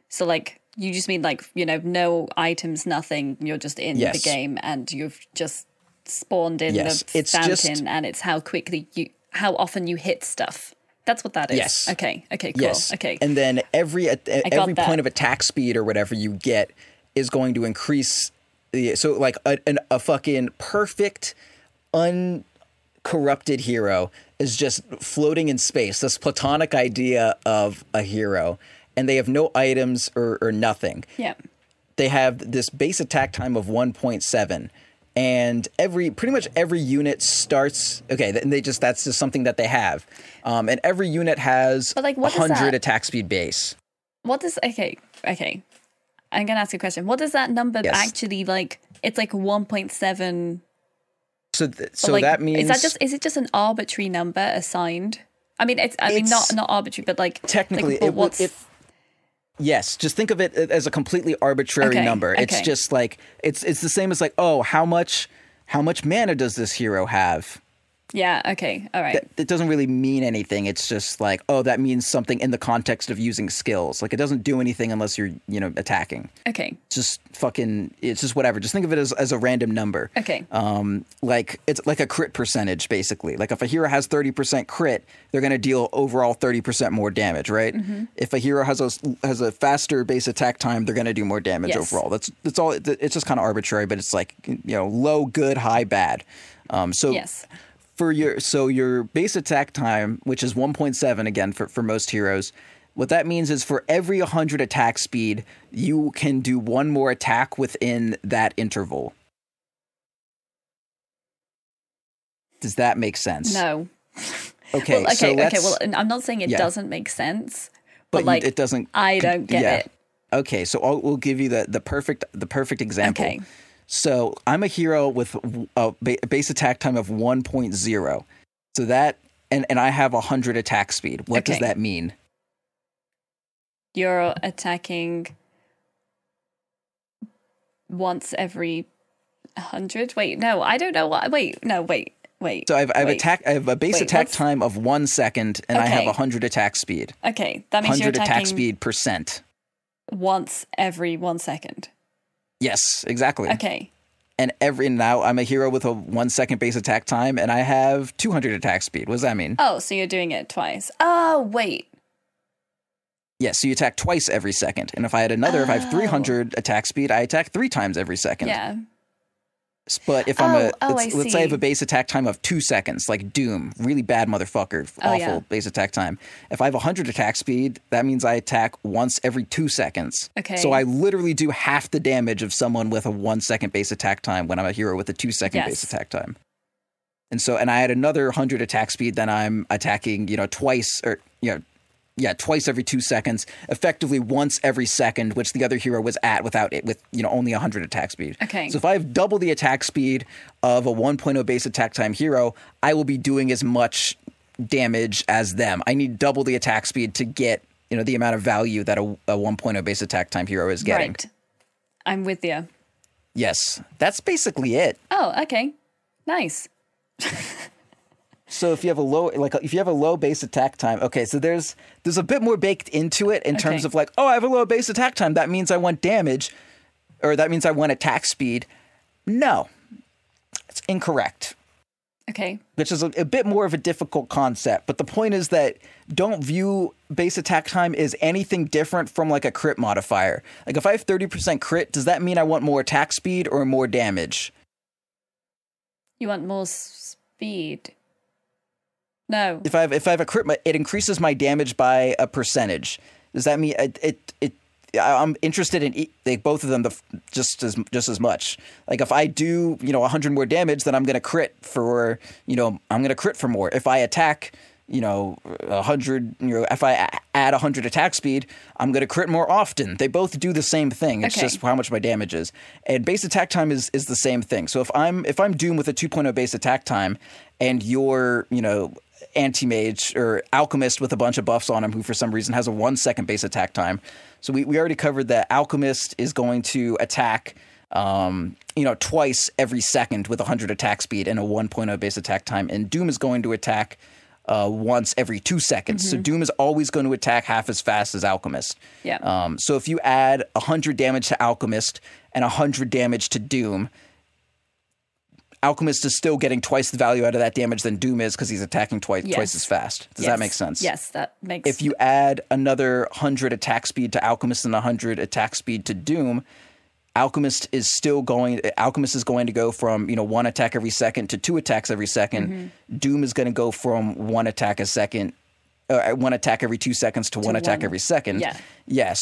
So like you just mean like, you know, no items, nothing. You're just in the game and you've just spawned in the fountain, and it's how often you hit stuff. That's what that is. Yes. Okay, cool. Yes. Okay. And then every point of attack speed or whatever you get is going to increase. So like a fucking perfect, uncorrupted hero is just floating in space. This platonic idea of a hero, and they have no items or nothing. Yeah. They have this base attack time of 1.7. And pretty much every unit starts. Okay, and that's just something that they have. And every unit has 100 attack speed base. What does okay? I'm gonna ask you a question. What does that number actually like? It's like 1.7. So that means is it just an arbitrary number assigned? I mean, not arbitrary, but like technically, like, Yes, just think of it as a completely arbitrary number. It's just like it's the same as like, oh, how much mana does this hero have? Yeah, okay, all right. It doesn't really mean anything. It's just like, oh, that means something in the context of using skills. Like, it doesn't do anything unless you're, attacking. Okay. It's just whatever. Just think of it as a random number. Okay. Like, it's like a crit percentage, basically. Like, if a hero has 30% crit, they're going to deal overall 30% more damage, right? Mm-hmm. If a hero has a faster base attack time, they're going to do more damage overall. That's all. It's just kind of arbitrary, but it's like, low, good, high, bad. Yes. For your base attack time, which is 1.7 again for most heroes, what that means is for every 100 attack speed, you can do one more attack within that interval. Does that make sense? No. Okay. Well, I'm not saying it doesn't make sense, but like it doesn't. I don't get it. Okay, so we'll give you the perfect example. Okay. So I'm a hero with a base attack time of 1.0. So that, and I have 100 attack speed. What does that mean? You're attacking once every 100? Wait, no, I don't know what. Wait. So I have a base attack time of 1 second, and I have 100 attack speed. Okay, that means you're 100 attacking attack speed percent. Once every 1 second. Yes, exactly. Okay. And now I'm a hero with a 1 second base attack time, and I have 200 attack speed. What does that mean? Oh, so you're doing it twice. Oh, wait. Yeah, so you attack twice every second. And if I have 300 attack speed, I attack 3 times every second. Yeah. But if let's say I have a base attack time of 2 seconds, like Doom, really bad motherfucker, awful base attack time. If I have 100 attack speed, that means I attack once every 2 seconds. Okay. So I literally do half the damage of someone with a 1 second base attack time when I'm a hero with a 2 second base attack time. And I had another 100 attack speed, then I'm attacking, twice twice every 2 seconds, effectively once every second, which the other hero was at with only 100 attack speed. Okay. So if I have double the attack speed of a 1.0 base attack time hero, I will be doing as much damage as them. I need double the attack speed to get, the amount of value that a 1.0 base attack time hero is getting. Right. I'm with you. Yes. That's basically it. Oh, okay. Nice. So if you have a low base attack time, okay, so there's a bit more baked into it in terms of like, oh, I have a low base attack time, that means I want damage, or that means I want attack speed. No, it's incorrect. Okay. Which is a bit more of a difficult concept, but the point is that don't view base attack time as anything different from like a crit modifier. Like if I have 30% crit, does that mean I want more attack speed or more damage? You want more speed. No. If I have a crit, it increases my damage by a percentage. Does that mean I'm interested in both of them just as much. Like if I do 100 more damage, then I'm going to crit for more. If I attack 100, if I add 100 attack speed, I'm going to crit more often. They both do the same thing. It's just how much my damage is. And base attack time is the same thing. So if I'm Doom with a 2.0 base attack time, and you're anti-mage or alchemist with a bunch of buffs on him who for some reason has a 1 second base attack time. So we already covered that alchemist is going to attack twice every second with 100 attack speed and a 1.0 base attack time, and Doom is going to attack once every 2 seconds. Mm-hmm. So Doom is always going to attack half as fast as Alchemist. Yeah. So if you add 100 damage to Alchemist and 100 damage to Doom, Alchemist is still getting twice the value out of that damage than Doom is because he's attacking twice as fast. Does that make sense? Yes, that makes sense. If you add another 100 attack speed to Alchemist and 100 attack speed to Doom, Alchemist is going to go from 1 attack every second to 2 attacks every second. Mm-hmm. Doom is going to go from 1 attack a second, 1 attack every 2 seconds to 1 attack every second. Yeah.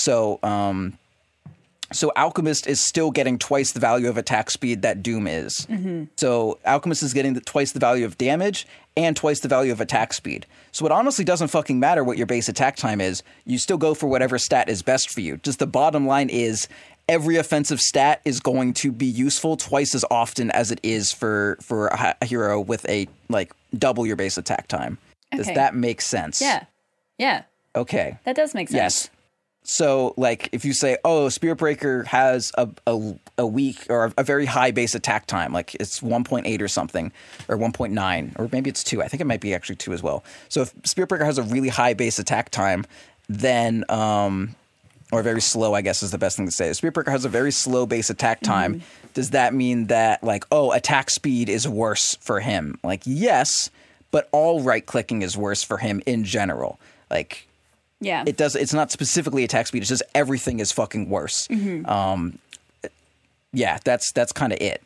So Alchemist is still getting twice the value of attack speed that Doom is. Mm-hmm. So Alchemist is getting twice the value of damage and twice the value of attack speed. So it honestly doesn't fucking matter what your base attack time is. You still go for whatever stat is best for you. Just the bottom line is every offensive stat is going to be useful twice as often as it is for a hero with a double your base attack time. Does that make sense? Yeah. Okay. That does make sense. Yes. So, like, if you say, oh, Spirit Breaker has a weak or a very high base attack time, like it's 1.8 or something, or 1.9, or maybe it's 2. I think it might be actually 2 as well. So if Spirit Breaker has a really high base attack time, then, or very slow, I guess is the best thing to say. If Spirit Breaker has a very slow base attack time, does that mean that, like, oh, attack speed is worse for him? Like, yes, but all right-clicking is worse for him in general. Like... Yeah, it's not specifically attack speed. It's just everything is fucking worse. Yeah, that's kind of it.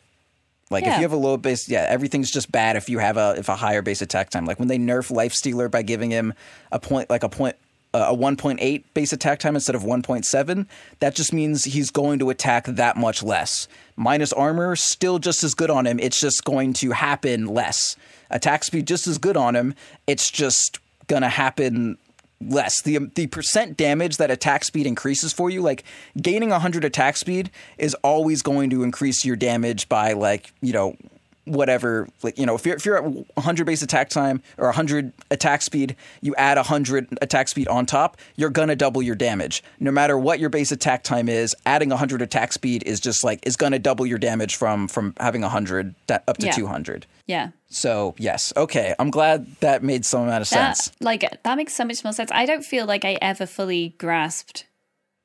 Like if you have a low base, everything's just bad if you have a higher base attack time. Like when they nerf Lifestealer by giving him a 1.8 base attack time instead of 1.7, that just means he's going to attack that much less. Minus armor, still just as good on him. It's just going to happen less. Attack speed just as good on him. It's just gonna happen less. The percent damage that attack speed increases for you, like gaining 100 attack speed is always going to increase your damage by, like, you know, whatever, like, you know, if you're at 100 base attack time or 100 attack speed, you add 100 attack speed on top, you're gonna double your damage. No matter what your base attack time is, adding 100 attack speed is just like, is gonna double your damage from having 100 up to 200. Yeah. So, yes. Okay. I'm glad that made some amount of sense. That makes so much more sense. I don't feel like I ever fully grasped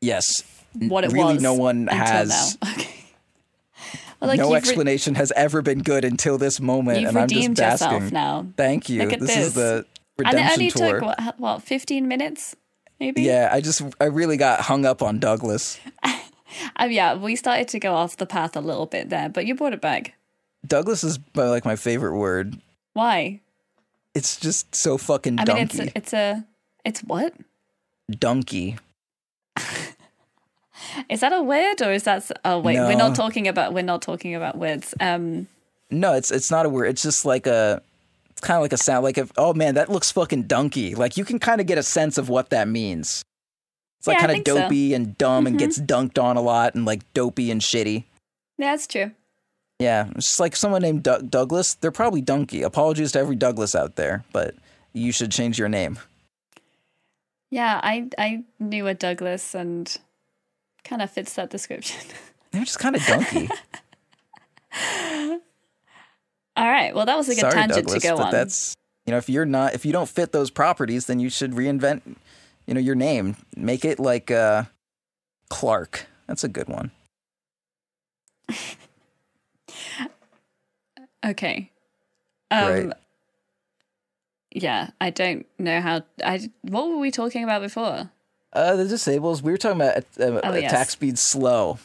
what it really was. No one has. Now. Okay. Well, like, no explanation has ever been good until this moment, and I'm just basking. Yourself now. Thank you. Look at this is the redemption and it only tour. took, what, 15 minutes, maybe? Yeah, I really got hung up on Douglas. Yeah, we started to go off the path a little bit there, but you brought it back. Douglas is like my favorite word. Why? It's just so fucking donkey. I mean, it's what? Donkey. Is that a word or is that? Oh wait, no. we're not talking about words. No, it's not a word. It's just like it's kind of like a sound. Like if, oh man, that looks fucking donkey. Like you can kind of get a sense of what that means. It's like kind of dopey and dumb and gets dunked on a lot and like dopey and shitty. Yeah, that's true. Yeah, it's just like someone named Douglas. They're probably donkey. Apologies to every Douglas out there, but you should change your name. Yeah, I knew a Douglas and kind of fits that description. They're just kind of donkey. All right, well that was a good tangent Douglas, to go but on. That's, you know, if you don't fit those properties, then you should reinvent, you know, your name. Make it like Clark. That's a good one. Okay. Right. Yeah, I don't know how. What were we talking about before? The disables. We were talking about attack speed slow.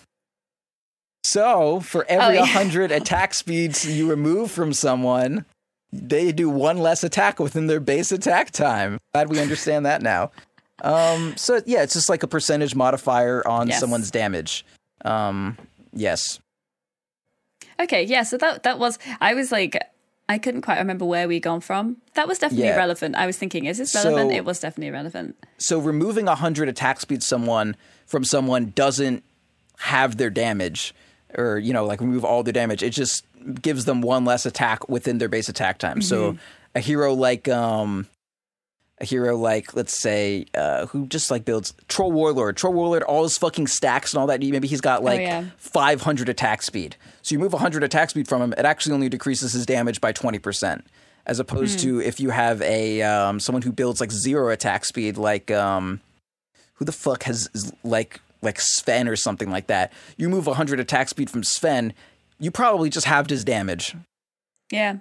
So for every 100 attack speeds you remove from someone, they do one less attack within their base attack time. Glad we understand that now. So yeah, it's just like a percentage modifier on someone's damage. Yes. Okay, yeah, so that was, I was like, I couldn't quite remember where we'd gone from. That was definitely relevant. I was thinking, is this relevant? It was definitely relevant. So removing 100 attack speed from someone doesn't have their damage, or, you know, like remove all their damage. It just gives them one less attack within their base attack time. So a hero like, let's say, who just like builds Troll Warlord, all his fucking stacks and all that. Maybe he's got like 500 attack speed. So you move 100 attack speed from him, it actually only decreases his damage by 20%. As opposed to if you have a someone who builds like 0 attack speed, like who the fuck has like Sven or something like that. You move 100 attack speed from Sven, you probably just halved his damage. Yeah.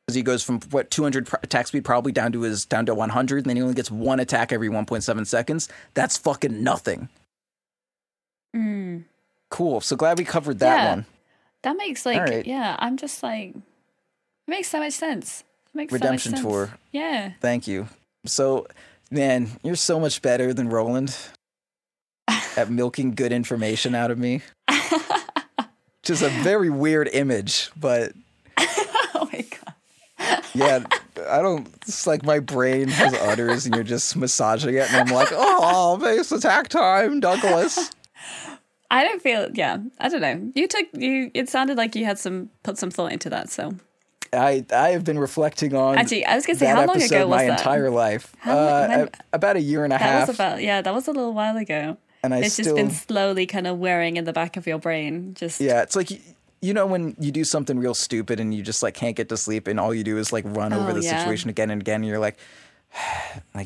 Because he goes from 200 attack speed probably down to 100, and then he only gets one attack every 1.7 seconds. That's fucking nothing. Cool. So glad we covered that one. That makes I'm just like, it makes so much sense. Redemption tour. Yeah. Thank you. So, man, you're so much better than Roland at milking good information out of me. Which is a very weird image, but. Oh my God. Yeah, it's like my brain has udders and you're just massaging it and I'm like, oh, base attack time, Douglas. I don't feel, I don't know. It sounded like you had put some thought into that, so. I have been reflecting on actually, I was going to say, how long ago was my that? entire life. About a year and a half. That was a little while ago. And it's just been slowly kind of wearing in the back of your brain. Yeah, it's like, you know, when you do something real stupid and you just like can't get to sleep and all you do is like run over the situation again and again. And you're like,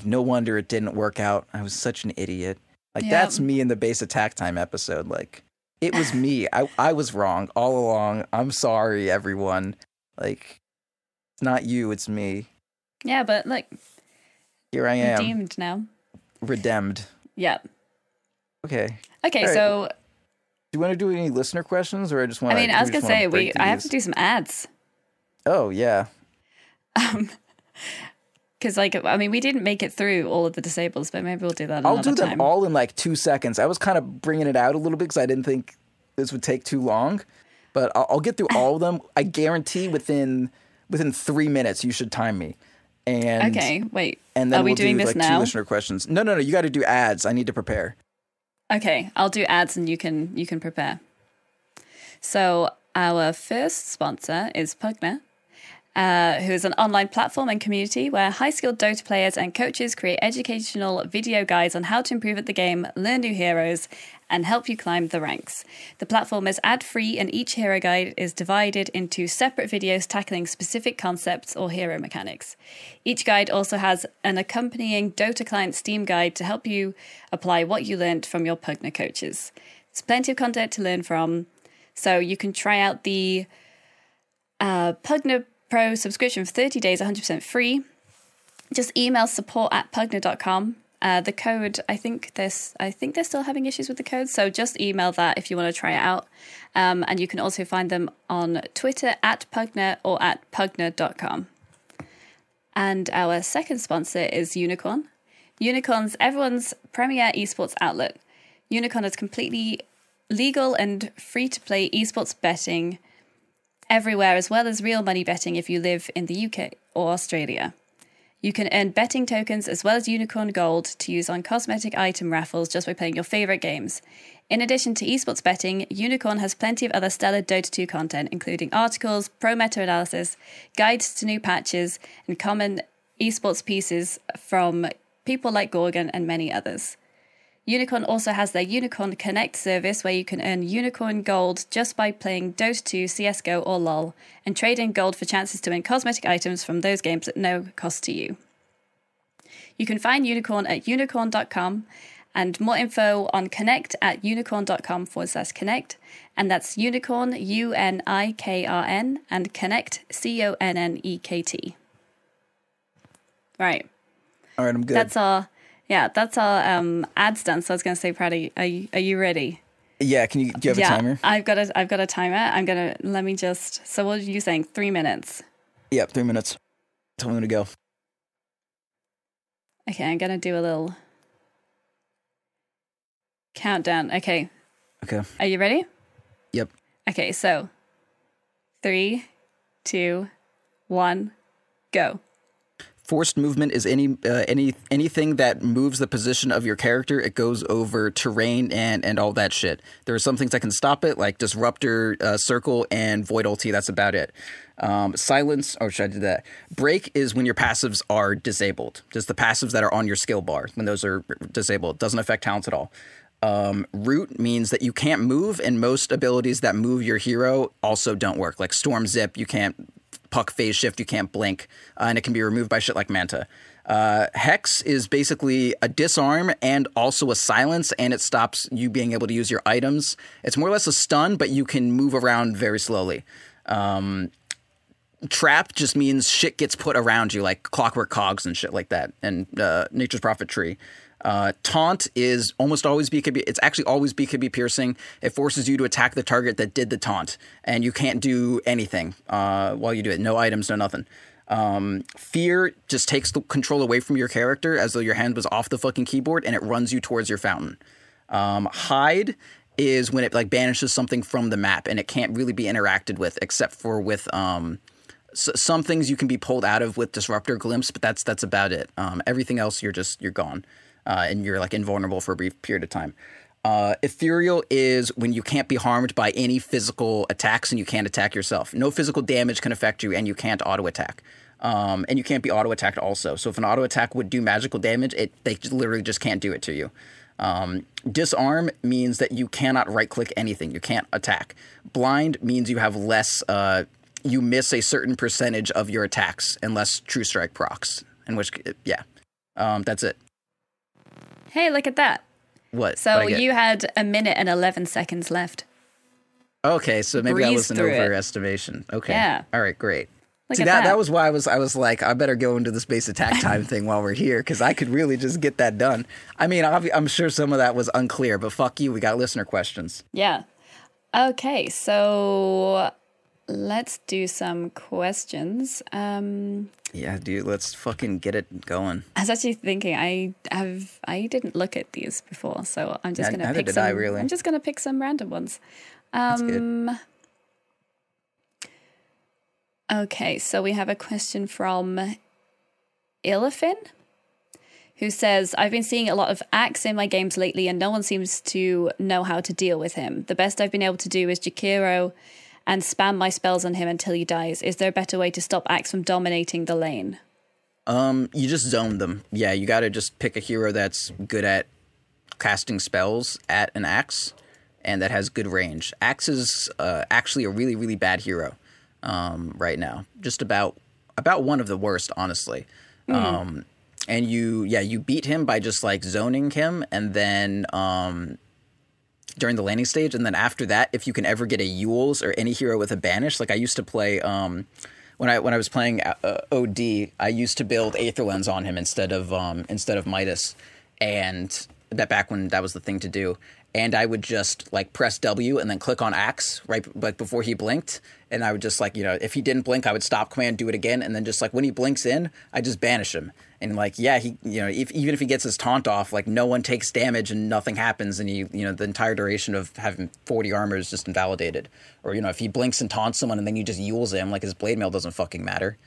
no wonder it didn't work out. I was such an idiot. Like, that's me in the base attack time episode. Like, it was me. I was wrong all along. I'm sorry, everyone. Like, it's not you, it's me. Yeah, but like, here I am. Redeemed now. Redeemed. Yeah. Okay. Okay, right. So do you want to do any listener questions, or I just want? I mean, I was gonna say I have to do some ads. Oh yeah. Because we didn't make it through all of the disables, but maybe we'll do that. I'll do them all in like 2 seconds. I was kind of bringing it out a little bit because I didn't think this would take too long, but I'll get through all of them. I guarantee within 3 minutes you should time me. And okay, wait. And then are we doing this now? 2 listener questions. No. You got to do ads. I need to prepare. Okay, I'll do ads and you can prepare. So our first sponsor is Pugner, who is an online platform and community where high-skilled Dota players and coaches create educational video guides on how to improve at the game, learn new heroes, and help you climb the ranks. The platform is ad-free and each hero guide is divided into separate videos tackling specific concepts or hero mechanics. Each guide also has an accompanying Dota client Steam guide to help you apply what you learned from your Pugner coaches. There's plenty of content to learn from, so you can try out the Pugner Pro subscription for 30 days, 100% free. Just email support@pugner.com. The code, I think they're still having issues with the code, so just email that if you want to try it out. And you can also find them on Twitter @Pugner or @pugner.com. And our second sponsor is Unicorn. Unicorn's everyone's premier esports outlet. Unicorn is completely legal and free-to-play esports betting everywhere, as well as real money betting if you live in the UK or Australia. You can earn betting tokens as well as Unicorn Gold to use on cosmetic item raffles just by playing your favourite games. In addition to esports betting, Unicorn has plenty of other stellar Dota 2 content, including articles, pro meta analysis, guides to new patches, and common esports pieces from people like Gorgon and many others. Unicorn also has their Unicorn Connect service where you can earn Unicorn Gold just by playing Dota 2, CSGO or LoL and trade in gold for chances to win cosmetic items from those games at no cost to you. You can find Unicorn at unicorn.com and more info on Connect at unicorn.com/connect, and that's Unicorn, UNIKRN, and Connect, CONNEKT. Right. All right, I'm good. That's our ads done. So I was going to say, Brad, are you ready? Yeah. Do you have a timer? I've got a timer. Let me just. So what are you saying? 3 minutes. Yep, 3 minutes. Tell me when to go. Okay, I'm gonna do a little countdown. Okay. Are you ready? Yep. Okay, so 3, 2, 1, go. Forced movement is anything that moves the position of your character. It goes over terrain and all that shit. There are some things that can stop it, like Disruptor, Circle, and Void Ulti. That's about it. Silence, or should I do that? Break is when your passives are disabled. Just the passives that are on your skill bar. When those are disabled, it doesn't affect talents at all. Root means that you can't move, and most abilities that move your hero also don't work. Like Storm Zip, you can't. Puck phase shift, you can't blink, and it can be removed by shit like Manta. Hex is basically a disarm and also a silence, and it stops you being able to use your items. It's more or less a stun, but you can move around very slowly. Trap just means shit gets put around you, like clockwork cogs and shit like that, and Nature's Prophet Tree. Taunt is almost always BKB. It's actually always BKB piercing. It forces you to attack the target that did the taunt, and you can't do anything while you do it. No items, no nothing. Fear just takes the control away from your character as though your hand was off the fucking keyboard, and it runs you towards your fountain. Hide is when it like banishes something from the map, and it can't really be interacted with except for with some things you can be pulled out of with Disruptor Glimpse, but that's about it. Everything else you're gone. And you're like invulnerable for a brief period of time. Ethereal is when you can't be harmed by any physical attacks and you can't attack yourself. No physical damage can affect you, and you can't auto attack. And you can't be auto attacked also. So if an auto attack would do magical damage, they literally just can't do it to you. Disarm means that you cannot right-click anything. You can't attack. Blind means you have less, you miss a certain percentage of your attacks unless True Strike procs. In which, yeah. That's it. Hey, look at that. What? So you had 1 minute and 11 seconds left. Okay, so maybe that was an overestimation. Okay. Yeah. All right, great. Look See, at that was why I was like, I better go into the space attack time thing while we're here, because I could really just get that done. I mean, I'm sure some of that was unclear, but fuck you, we got listener questions. Yeah. Okay, so let's do some questions. Yeah, dude, let's fucking get it going. I was actually thinking I didn't look at these before, so I'm just gonna pick some. Really. I'm just gonna pick some random ones. That's good. Okay, so we have a question from Illafin, who says, I've been seeing a lot of Axe in my games lately and no one seems to know how to deal with him. The best I've been able to do is Jakiro and spam my spells on him until he dies. Is there a better way to stop Axe from dominating the lane? You just zone them. Yeah, you gotta just pick a hero that's good at casting spells at an Axe and that has good range. Axe is actually a really, really bad hero. Right now, just about one of the worst, honestly. And you beat him by just like zoning him, and then during the landing stage, and then after that, if you can ever get a Yules or any hero with a banish, like I used to play when I was playing OD, I used to build Aether Lens on him instead of Midas, and that back when that was the thing to do. And I would just like press W and then click on Axe right like before he blinked. And I would just like, if he didn't blink, I would stop command, do it again. And then just like when he blinks in, I just banish him. And like, yeah, he, even if he gets his taunt off, like no one takes damage and nothing happens. And the entire duration of having 40 armor is just invalidated. Or, if he blinks and taunts someone and then you just Yules him, like his blade mail doesn't fucking matter.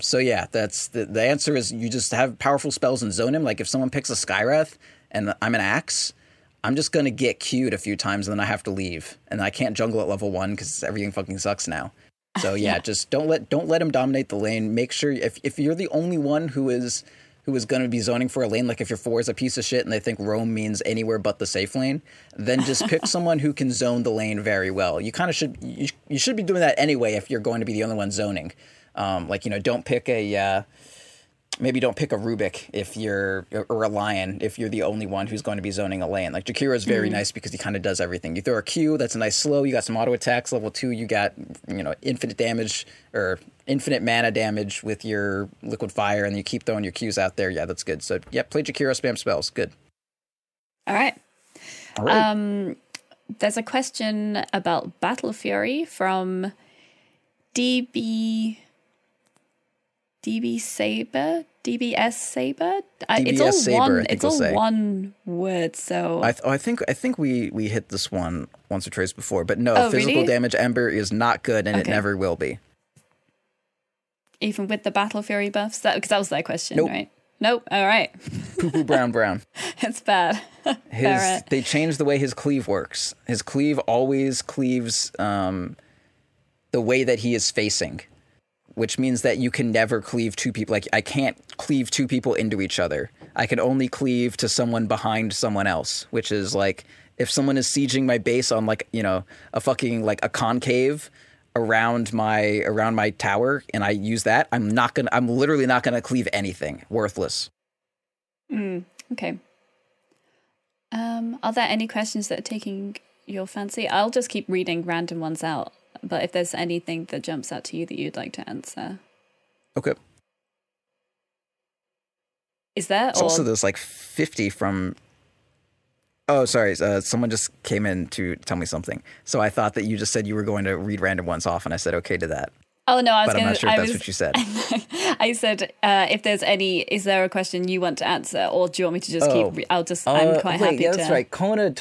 So yeah, that's the answer is you just have powerful spells and zone him. Like if someone picks a Skywrath and I'm an Axe, I'm just going to get queued a few times and then I have to leave. And I can't jungle at level 1 because everything fucking sucks now. So yeah, just don't let him dominate the lane. Make sure if you're the only one who is going to be zoning for a lane, like if your 4 is a piece of shit and they think roam means anywhere but the safe lane, then just pick someone who can zone the lane very well. You kind of you should be doing that anyway if you're going to be the only one zoning. Don't pick a... Maybe don't pick a Rubik or a Lion if you're the only one who's going to be zoning a lane. Like Jakiro is very nice because he kind of does everything. You throw a Q, that's a nice slow. You got some auto attacks. Level 2, you got infinite damage or infinite mana damage with your liquid fire, and you keep throwing your Qs out there. Yeah, that's good. So yeah, play Jakiro, spam spells. Good. All right. There's a question about Battle Fury from DBS Saber. It's all one word. So I think we hit this one once or twice before, but no, physical really? damage Ember is not good, and it never will be. Even with the Battle Fury buffs, because that was their question, nope. Right? Nope. All right. Poo brown. It's bad. They changed the way his cleave works. His cleave always cleaves the way that he is facing, which means that you can never cleave two people. Like, I can't cleave two people into each other. I can only cleave to someone behind someone else, which is like, if someone is sieging my base on like, a fucking like a concave around my tower and I use that, I'm literally not gonna cleave anything. Worthless. Okay. Are there any questions that are taking your fancy? I'll just keep reading random ones out. But if there's anything that jumps out to you that you'd like to answer. Okay. Is there? Also, there's like 50 from... Oh, sorry. Someone just came in to tell me something. So I thought that you just said you were going to read random ones off, and I said okay to that. Oh, no, I'm not sure if that's what you said. I said, if there's any... Is there a question you want to answer? Or do you want me to just keep... I'm quite happy to... Yeah, that's right. Kona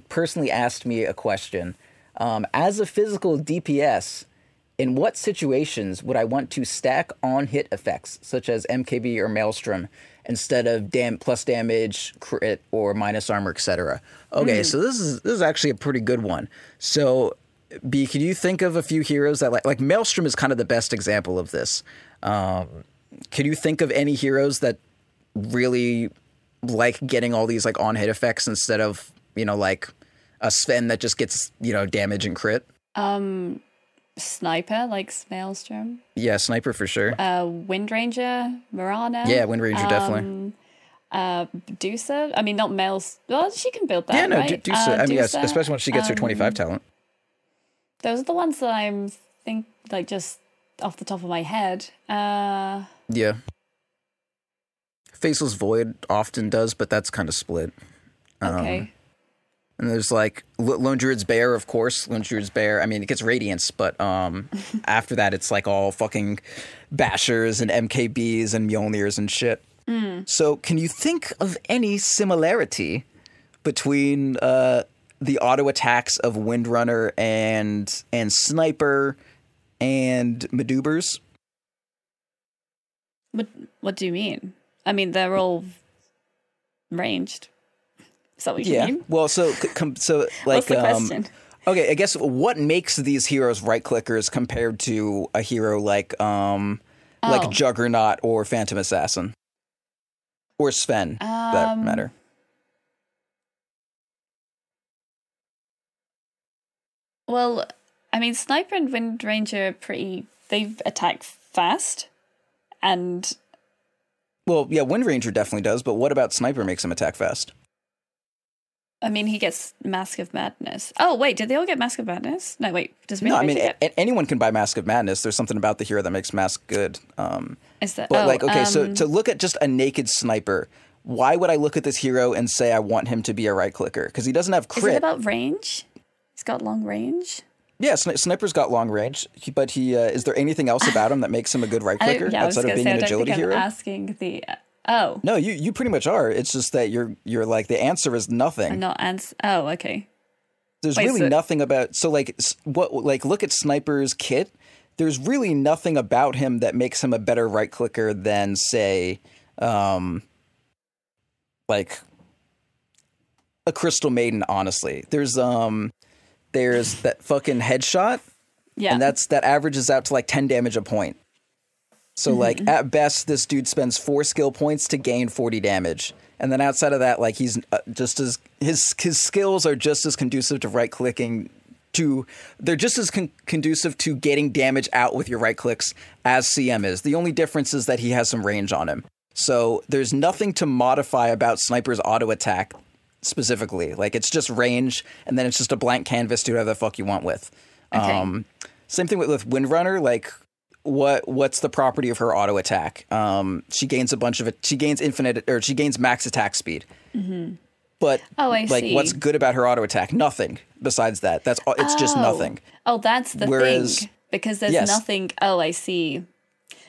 personally asked me a question. As a physical DPS, in what situations would I want to stack on-hit effects, such as MKB or Maelstrom, instead of plus damage, crit, or minus armor, etc.? Okay, so this is actually a pretty good one. So, B, can you think of a few heroes that like Maelstrom is kind of the best example of this? Can you think of any heroes that really like getting all these like on-hit effects instead of, you know, like a Sven that just gets, you know, damage and crit? Sniper, like Maelstrom. Yeah, Sniper for sure. Wind Ranger, Mirana. Yeah, Wind Ranger definitely. Dusa. I mean, not Mael's. Well, she can build that. Yeah, no, right? Dusa. I mean, yes, especially when she gets her 25 talent. Those are the ones that I'm like just off the top of my head. Yeah. Faceless Void often does, but that's kind of split. Okay. And there's like Lone Druid's Bear, of course. Lone Druid's Bear. I mean, it gets Radiance, but after that, it's like all fucking Bashers and MKBs and Mjolnirs and shit. So can you think of any similarity between the auto attacks of Windrunner and Sniper and Madoobers? What do you mean? I mean, they're all ranged. Is that what you mean? Well, so like, what's the question? Okay, I guess what makes these heroes right clickers compared to a hero like Juggernaut or Phantom Assassin or Sven, for that matter? Well, I mean, Sniper and Wind Ranger they attack fast, and well, yeah, Wind Ranger definitely does, but what about Sniper makes him attack fast? I mean, he gets Mask of Madness. Oh, wait, did they all get Mask of Madness? No, wait, does Wind Ranger get... anyone can buy Mask of Madness. There's something about the hero that makes Mask good. Is that... But so to look at just a naked Sniper, why would I look at this hero and say I want him to be a right clicker? Because he doesn't have crit. Is it about range? He's got long range? Yeah, Sniper's got long range, but is there anything else about him that makes him a good right clicker outside of being an agility hero? I'm asking the... Oh. No, you pretty much are. It's just that you're like, the answer is nothing. I'm not oh, okay. There's really nothing about, so like look at Sniper's kit. There's really nothing about him that makes him a better right clicker than, say, like a Crystal Maiden, honestly. There's that fucking headshot. Yeah. And that averages out to like 10 damage a point. So, like, at best, this dude spends 4 skill points to gain 40 damage. And then outside of that, like, he's just as... His skills are just as conducive to right-clicking to... They're just as conducive to getting damage out with your right-clicks as CM is. The only difference is that he has some range on him. So, there's nothing to modify about Sniper's auto-attack specifically. Like, it's just range, and then it's just a blank canvas to whatever the fuck you want with. Okay. Same thing with Windrunner, like... What's the property of her auto attack? She gains she gains max attack speed. Mm-hmm. But see. What's good about her auto attack? Nothing besides that. It's just nothing. Oh, that's the thing. Because there's nothing. Oh, I see.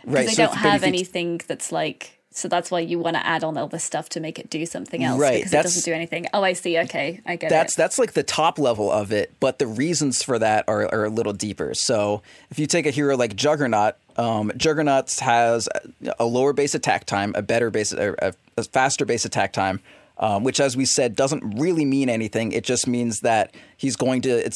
Right. They don't have anything that's like. So that's why you want to add on all this stuff to make it do something else, right? Because it doesn't do anything. Oh, I see. Okay, I get it. That's like the top level of it, but the reasons for that are a little deeper. So if you take a hero like Juggernaut, Juggernaut has a lower base attack time, a faster base attack time, which, as we said, doesn't really mean anything. It just means that he's going to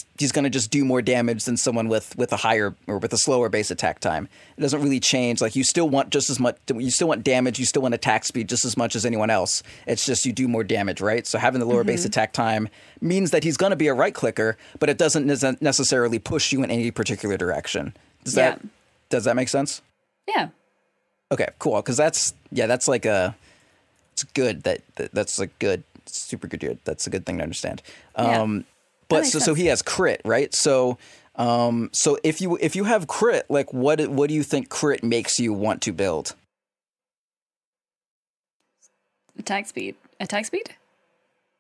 just do more damage than someone with a higher or with a slower base attack time. It doesn't really change. Like, you still want just as much. You still want damage. You still want attack speed just as much as anyone else. It's just you do more damage, right? So having the lower base attack time means that he's going to be a right clicker, but it doesn't necessarily push you in any particular direction. Does that make sense? Yeah. Okay, cool. Because that's like a. It's good that's like good, super good. That's a good thing to understand. But so he has crit, right? So if you have crit, like what do you think crit makes you want to build? Attack speed.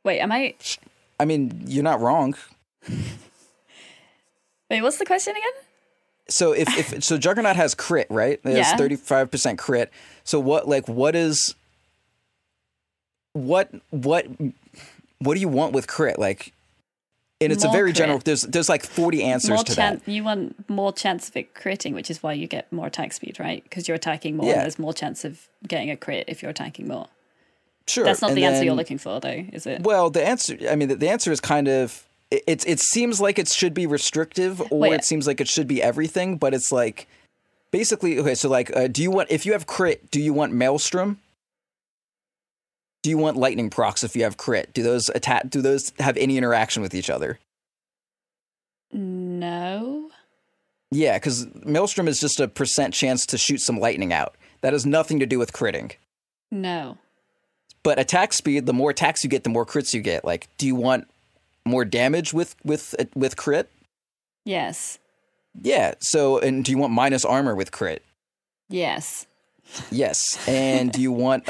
Wait, am I? I mean, you're not wrong. Wait, what's the question again? So if Juggernaut has crit, right? It has 35% crit. So what do you want with crit? Like, and it's a very general. There's like 40 answers to that. You want more chance of it critting, which is why you get more attack speed, right? Because you're attacking more. And there's more chance of getting a crit if you're attacking more. Sure, that's not the answer you're looking for, though, is it? Well, the answer. I mean, the answer is kind of. It seems like it should be restrictive, or it seems like it should be everything. But it's like, basically, okay. So like, if you have crit, do you want Maelstrom? do you want lightning procs if you have crit? Do those have any interaction with each other? No. Yeah, because Maelstrom is just a % chance to shoot some lightning out. That has nothing to do with critting. No. But attack speed, the more attacks you get, the more crits you get. Like, do you want more damage with crit? Yes. Yeah. So, and do you want minus armor with crit? Yes. Yes. And do you want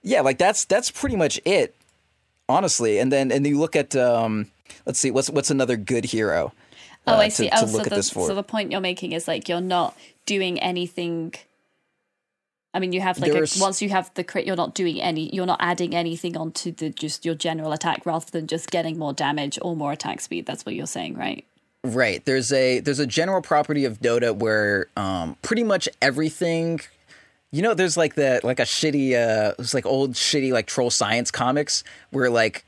yeah, like that's pretty much it, honestly. And you look at let's see, what's another good hero? I see. So the point you're making is like you're not doing anything. I mean, you have like once you have the crit, you're not adding anything onto just your general attack rather than just getting more damage or more attack speed. That's what you're saying, right? Right. There's a general property of Dota where pretty much everything, there's like a shitty it's like old shitty like troll science comics where like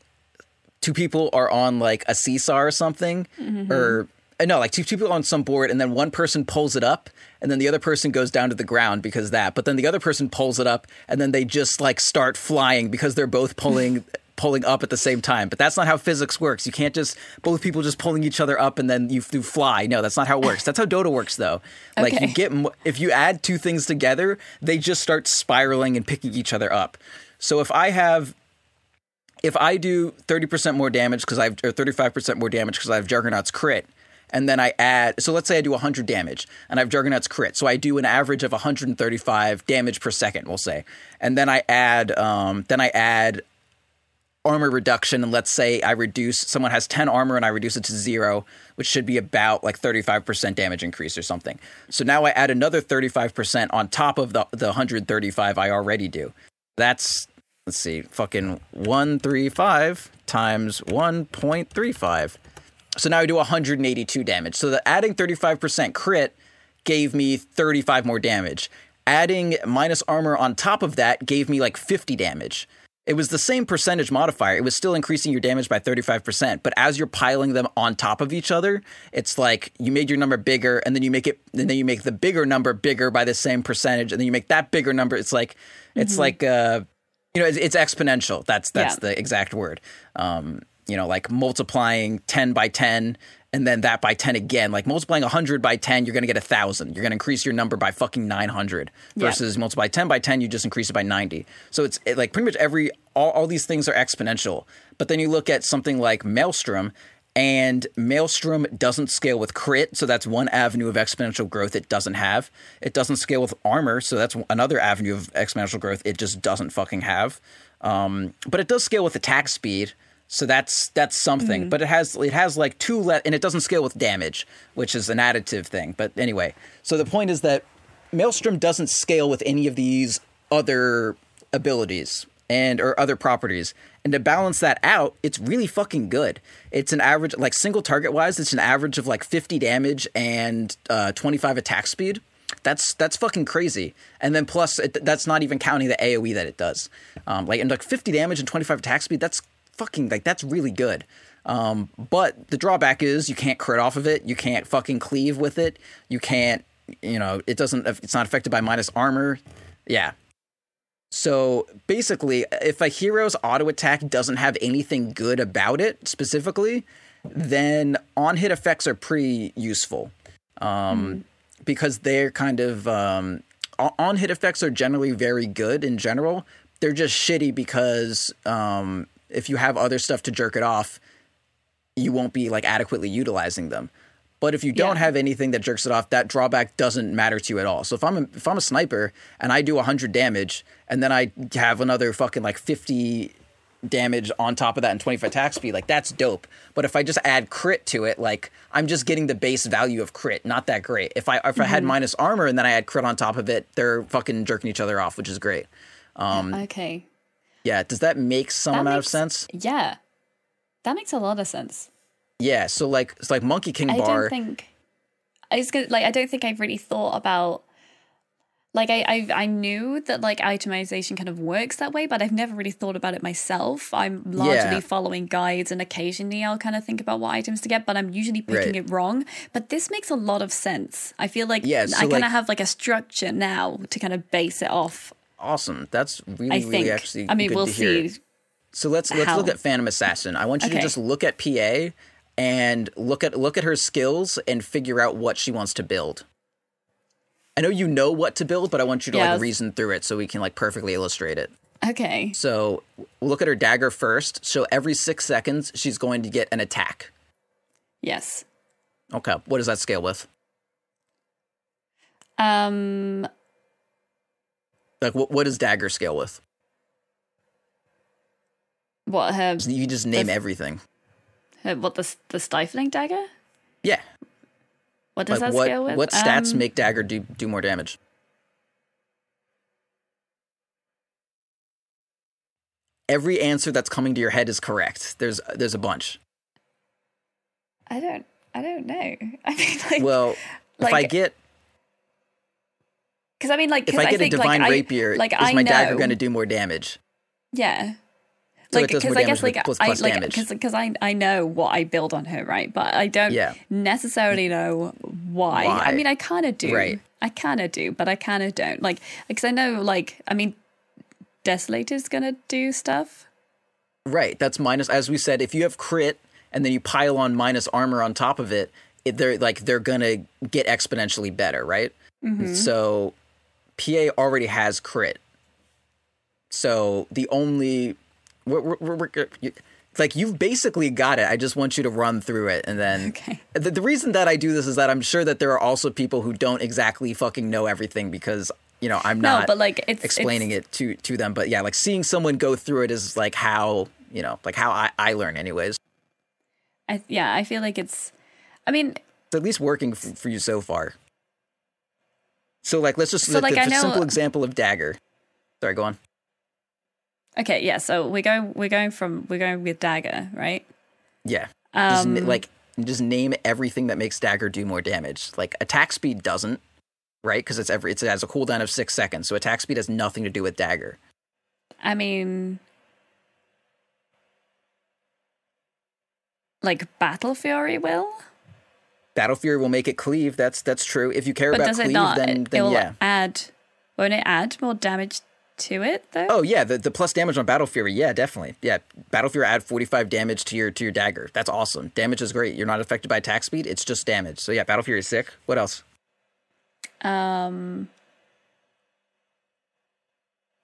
two people are on like a seesaw or something, or no, like two people on some board, and then one person pulls it up, and then the other person goes down to the ground because that. But then the other person pulls it up, and then they just like start flying because they're both pulling up at the same time. But that's not how physics works. You can't just both people just pulling each other up and then you fly. No, that's not how it works. That's how Dota works, though. Like if you add two things together, they just start spiraling and picking each other up. So if I do 30% more damage or 35% more damage because I have Juggernaut's crit, and then I add, so let's say I do 100 damage and I have Juggernaut's crit. So I do an average of 135 damage per second, we'll say. And then I add armor reduction. And let's say someone has 10 armor and I reduce it to 0, which should be about like 35% damage increase or something. So now I add another 35% on top of the 135 I already do. That's, let's see, fucking 135 times 1.35. So now I do 182 damage. So the adding 35% crit gave me 35 more damage. Adding minus armor on top of that gave me like 50 damage. It was the same percentage modifier. It was still increasing your damage by 35%. But as you're piling them on top of each other, it's like you made your number bigger, and then you make the bigger number bigger by the same percentage, and then you make that bigger number. It's like it's exponential. That's the exact word. Like multiplying 10 by 10 and then that by 10 again. Like multiplying 100 by 10, you're going to get 1,000. You're going to increase your number by fucking 900 versus multiply 10 by 10, you just increase it by 90. So it's like pretty much all these things are exponential. But then you look at something like Maelstrom, and Maelstrom doesn't scale with crit. So that's one avenue of exponential growth it doesn't have. It doesn't scale with armor. So that's another avenue of exponential growth it just doesn't fucking have. But it does scale with attack speed. So that's something, but it has like and it doesn't scale with damage, which is an additive thing. But anyway, so the point is that Maelstrom doesn't scale with any of these other abilities or other properties. And to balance that out, it's really fucking good. It's an average, like single target wise, it's an average of like 50 damage and 25 attack speed. That's fucking crazy. And then plus that's not even counting the AoE that it does. Like 50 damage and 25 attack speed, that's fucking like that's really good. But the drawback is you can't crit off of it. You can't fucking cleave with it. You can't, it's not affected by minus armor. Yeah. So basically, if a hero's auto attack doesn't have anything good about it specifically, then on hit effects are pretty useful. Because they're kind of on hit effects are generally very good in general. They're just shitty because if you have other stuff to jerk it off, you won't be like adequately utilizing them. But if you don't have anything that jerks it off, that drawback doesn't matter to you at all. So if I'm a sniper and I do 100 damage and then I have another fucking like 50 damage on top of that and 25 attack speed, like that's dope. But if I just add crit to it, like I'm just getting the base value of crit, not that great. If I had minus armor and then I add crit on top of it, they're fucking jerking each other off, which is great. Okay. Yeah, does that make some amount of sense? Yeah, that makes a lot of sense. Yeah, so it's like Monkey King Bar. I don't think I've really thought about. Like I knew that like itemization kind of works that way, but I've never really thought about it myself. I'm largely following guides, and occasionally I'll kind of think about what items to get, but I'm usually picking it wrong. But this makes a lot of sense. I feel like I kind of have like a structure now to kind of base it off. Awesome. That's really actually I mean, good we'll to hear. see. So let's look at Phantom Assassin. I want you to just look at PA and look at her skills and figure out what she wants to build. I know you know what to build, but I want you to like reason through it so we can like perfectly illustrate it. Okay. So we'll look at her dagger first. So every 6 seconds, she's going to get an attack. Yes. Okay. What does that scale with? Like what does dagger scale with? What her? You just name everything. What the stifling dagger? Yeah. What does that scale with? What stats make dagger do more damage? Every answer that's coming to your head is correct. There's a bunch. I don't know. I mean, like, well, if I get, because I mean, like, if I get a divine rapier, is my dagger going to do more damage? Yeah. So like, because I guess like plus damage. Because I know what I build on her, right? But I don't necessarily know why. I mean, I kind of do. Right. I kind of do, but I kind of don't. Like, because I know, like, I mean, Desolator's gonna do stuff. Right. That's minus. As we said, if you have crit and then you pile on minus armor on top of it, they're gonna get exponentially better, right? Mm-hmm. So PA already has crit. So the only we're like, you've basically got it. I just want you to run through it, and then the reason that I do this is that I'm sure that there are also people who don't exactly fucking know everything because, you know, I'm not explaining it to them. But yeah, like seeing someone go through it is like how, you know, like how I learn anyways. I feel like it's at least working for you so far. So like, let's just look at a simple example of dagger. Sorry, go on. Okay, yeah. So we're going with dagger, right? Yeah. Just name everything that makes dagger do more damage. Like attack speed doesn't, right? Because it has a cooldown of 6 seconds, so attack speed has nothing to do with dagger. I mean, like Battle Fury will. Battle Fury will make it cleave. That's true. If you care about cleave, then yeah. Won't it add more damage to it though? Oh yeah, the plus damage on Battle Fury, yeah, definitely. Yeah, Battle Fury add 45 damage to your dagger. That's awesome. Damage is great. You're not affected by attack speed. It's just damage. So yeah, Battle Fury is sick. What else?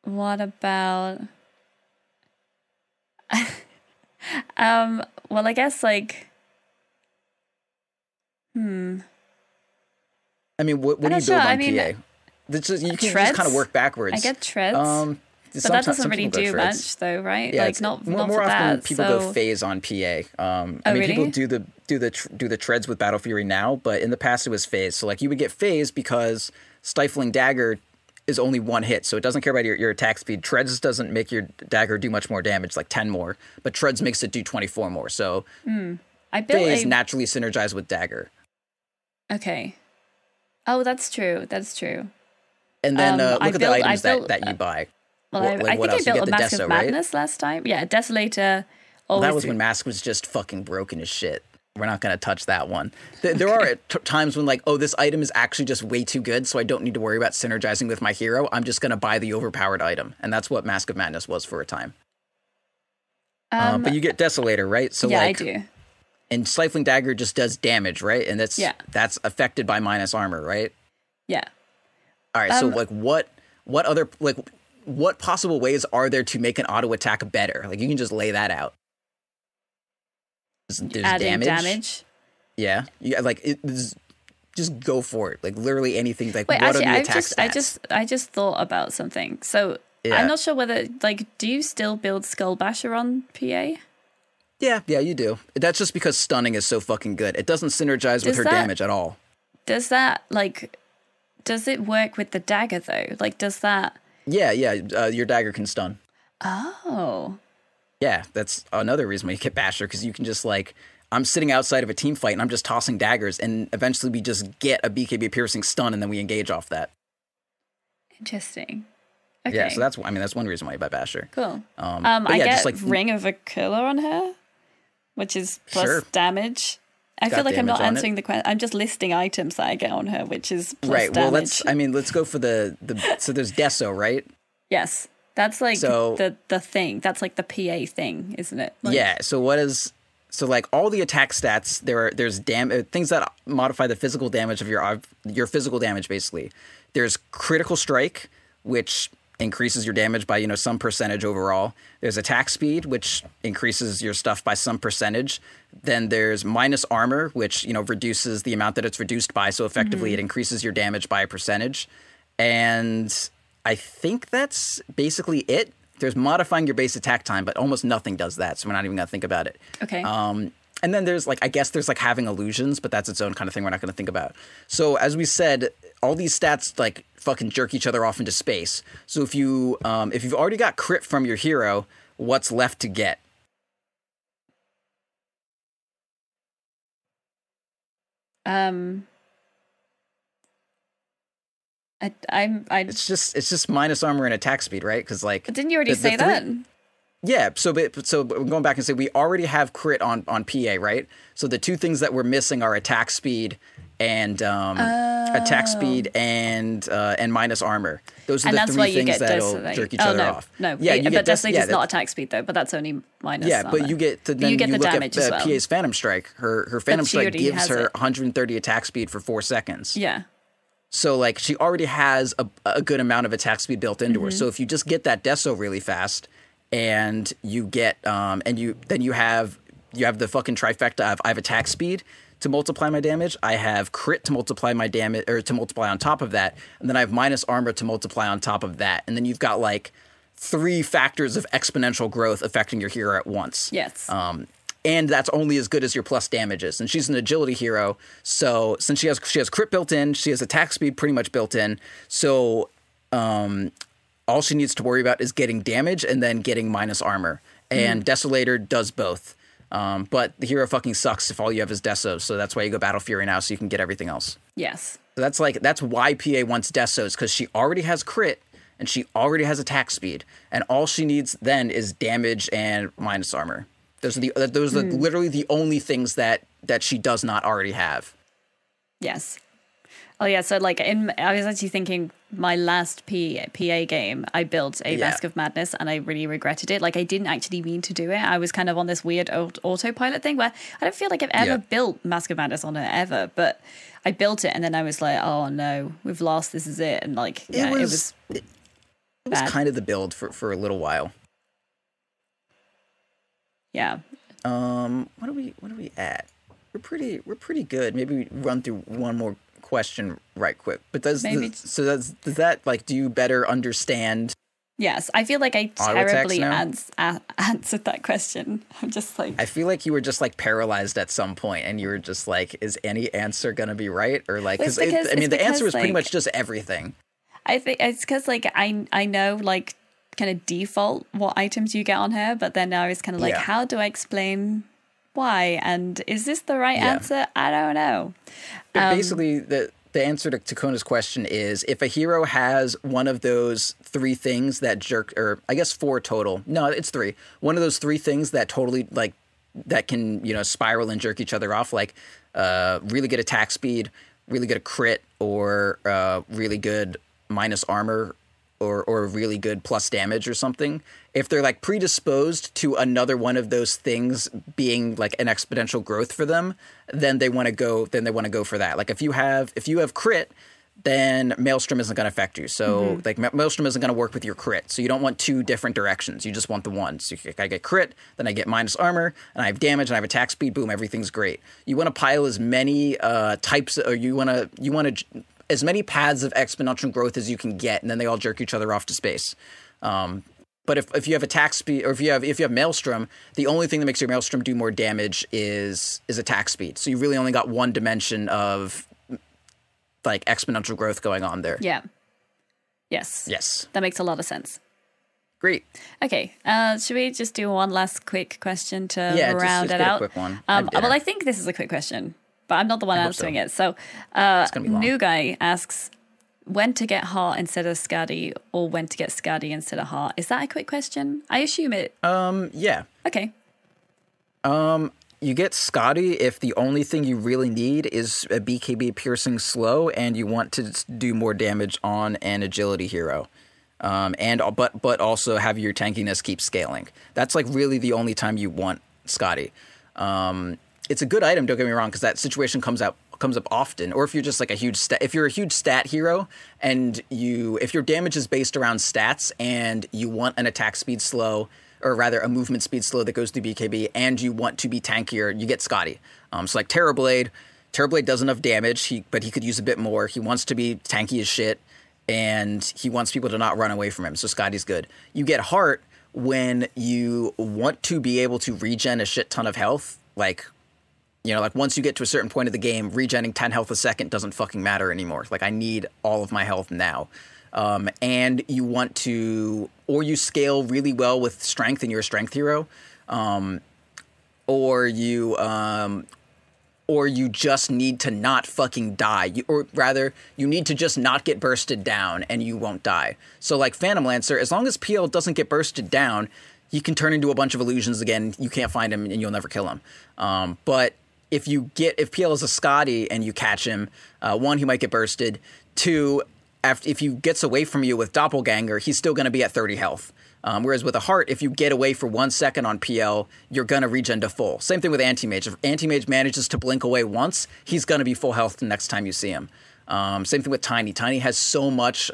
What about? Well, I guess like. I mean, what do you build on PA? You can just kind of work backwards. I get treads, but that doesn't really do much, though, right? Yeah, like not more for often that, people go phase on PA. I mean, really? People do the treads with Battle Fury now, but in the past it was phase. So like you would get phase because Stifling Dagger is only one hit, so it doesn't care about your attack speed. Treads doesn't make your dagger do much more damage, like 10 more, but treads makes it do 24 more. So phase naturally synergize with dagger. Okay. Oh, that's true. That's true. And then look at the items that you buy. Well, I think I built a Mask of Madness last time. Yeah, Desolator. That was when Mask was just fucking broken as shit. We're not going to touch that one. There are times when like, oh, this item is actually just way too good, so I don't need to worry about synergizing with my hero. I'm just going to buy the overpowered item. And that's what Mask of Madness was for a time. But you get Desolator, right? So yeah, like, I do. And Stifling Dagger just does damage, right? And that's affected by minus armor, right? Yeah. All right, so like what other like what possible ways are there to make an auto attack better? Like you can just lay that out. There's adding damage. Yeah, just go for it. Like literally anything. Like wait, what actually, are the attack stats? I just thought about something. So I'm not sure whether like do you still build Skull Basher on PA? Yeah, you do. That's just because stunning is so fucking good. It doesn't synergize with her damage at all. Does that like? Does it work with the dagger though? Like, does that? Yeah. Your dagger can stun. Oh. Yeah, that's another reason why you get Basher, because you can just like, I'm sitting outside of a team fight and I'm just tossing daggers, and eventually we just get a BKB piercing stun and then we engage off that. Interesting. Okay. Yeah, so that's one reason why you buy Basher. Cool. I get just like Ring of a Killer on her, which is plus damage. I feel like I'm not answering the question. I'm just listing items that I get on her, which is plus damage. Well, let's go for the so there's Deso, right? Yes. That's like the thing. That's like the PA thing, isn't it? Like, yeah. So like all the attack stats, there's things that modify the physical damage of your physical damage basically. There's critical strike, which increases your damage by, some percentage overall. There's attack speed, which increases your stuff by some percentage. Then there's minus armor, which, reduces the amount that it's reduced by. So effectively it increases your damage by a percentage. And I think that's basically it. There's modifying your base attack time, but almost nothing does that. So we're not even going to think about it. Okay. And then there's there's having illusions, but that's its own kind of thing we're not going to think about. So as we said, all these stats fucking jerk each other off into space. So if you've already got crit from your hero, what's left to get? It's just minus armor and attack speed, right? Because But didn't you already say that? Yeah, so going back and say we already have crit on PA, right? So the two things that we're missing are attack speed and minus armor. Those are the three things that'll jerk each other off. No, yeah, but Desolate is not attack speed though. But that's only minus. Yeah, but armor. you get the damage as well. PA's Phantom Strike. Her Phantom Strike gives her 130 attack speed for 4 seconds. Yeah. So she already has a good amount of attack speed built into her. So if you just get that Deso really fast, and you get you have the fucking trifecta of I have attack speed to multiply my damage, I have crit to multiply my damage or to multiply on top of that, and then I have minus armor to multiply on top of that, and then you've got 3 factors of exponential growth affecting your hero at once. Yes. And that's only as good as your plus damages. And she's an agility hero, so since she has crit built in, she has attack speed pretty much built in. So all she needs to worry about is getting damage and then getting minus armor. And Desolator does both. But the hero fucking sucks if all you have is Desos, so that's why you go Battle Fury now, so you can get everything else. Yes. So that's why PA wants Desos, because she already has crit and she already has attack speed, and all she needs then is damage and minus armor. Those are literally the only things that she does not already have. Yes. Oh yeah, so I was actually thinking my last PA game, I built a Mask of Madness and I really regretted it. I didn't actually mean to do it. I was kind of on this weird autopilot thing where I don't feel like I've ever built Mask of Madness on it ever, but I built it and then I was like, oh no, we've lost, this is it. And it was kind of the build for a little while. Yeah. What are we at? We're pretty good. Maybe we run through one more question right quick. But does that do you better understand? Yes, I feel like I terribly answered that question. I'm just I feel like you were just paralyzed at some point, and you were just is any answer gonna be right, or because the answer is pretty much just everything. I think it's because I know kind of default what items you get on her, but then I was kind of how do I explain why, and is this the right answer? I don't know. But basically the answer to Kona's question is, if a hero has one of those 3 things that jerk, or I guess 4 total, no, it's 3, one of those 3 things that totally that can spiral and jerk each other off, really good attack speed, really good crit, or really good minus armor, or really good plus damage or something. If they're predisposed to another one of those things being an exponential growth for them, then they want to go for that. If you have crit, then Maelstrom isn't going to affect you. So Maelstrom isn't going to work with your crit. So you don't want 2 different directions. You just want the one. So I get crit, then I get minus armor, and I have damage, and I have attack speed. Boom, everything's great. You want to pile as many types, or you want to as many paths of exponential growth as you can get, and then they all jerk each other off to space. But if you have attack speed, or if you have Maelstrom, the only thing that makes your Maelstrom do more damage is attack speed. So you really only got one dimension of exponential growth going on there. Yeah. Yes. That makes a lot of sense. Great. Okay. Should we just do one last quick question to round it out? A quick one. Well, I think this is a quick question, but I'm not the one answering it. So, New Guy asks, when to get Heart instead of Skadi, or when to get Skadi instead of Heart. Is that a quick question? I assume it. Yeah. Okay. You get Skadi if the only thing you really need is a BKB piercing slow, and you want to do more damage on an agility hero. but also have your tankiness keep scaling. That's like really the only time you want Scotty. It's a good item, don't get me wrong, because that situation comes up often. Or if you're just like if you're a huge stat hero and if your damage is based around stats and you want an attack speed slow, or rather a movement speed slow that goes through BKB, and you want to be tankier, you get Scotty. So like Terrorblade does enough damage, but he could use a bit more. He wants to be tanky as shit, and he wants people to not run away from him, so Scotty's good. You get Heart when you want to be able to regen a shit ton of health, like once you get to a certain point of the game, regenning 10 health a second doesn't fucking matter anymore. Like, I need all of my health now. And you want to, or you scale really well with strength and you're a strength hero, or you just need to not fucking die. Or rather, you need to just not get bursted down and you won't die. So like Phantom Lancer, as long as PL doesn't get bursted down, he can turn into a bunch of illusions again. You can't find him and you'll never kill him. But if PL is a Scotty and you catch him, one, he might get bursted. Two, if he gets away from you with Doppelganger, he's still going to be at 30 health. Whereas with a Heart, if you get away for 1 second on PL, you're going to regen to full. Same thing with Anti-Mage. If Anti-Mage manages to blink away once, he's going to be full health the next time you see him. Same thing with Tiny. Tiny has so much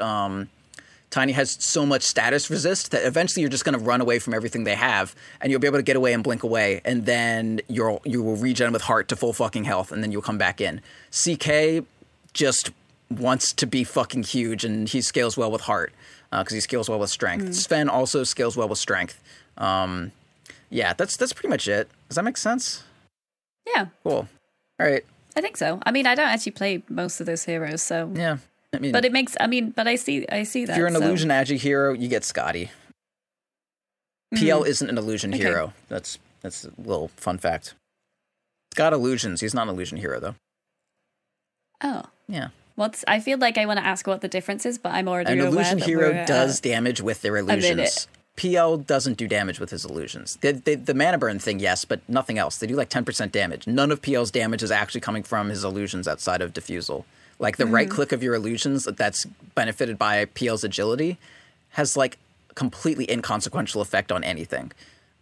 status resist that eventually you're just going to run away from everything they have, and you'll be able to get away and blink away, and then you will regen with Heart to full fucking health, and then you'll come back in. CK just wants to be fucking huge, and he scales well with Heart because he scales well with strength. Sven also scales well with strength. Yeah, that's pretty much it. Does that make sense? Yeah. Cool. All right. I think so. I mean, I don't actually play most of those heroes, so yeah. But I see that. If you're an illusion agi hero, you get Scotty. PL isn't an illusion hero. That's a little fun fact. He's got illusions. He's not an illusion hero, though. Oh. Yeah. I feel like I want to ask what the difference is, but I'm already aware. An illusion hero does damage with their illusions. PL doesn't do damage with his illusions. The mana burn thing, yes, but nothing else. They do like 10% damage. None of PL's damage is actually coming from his illusions outside of diffusal. Like the right click of your illusions that's benefited by PL's agility has like completely inconsequential effect on anything.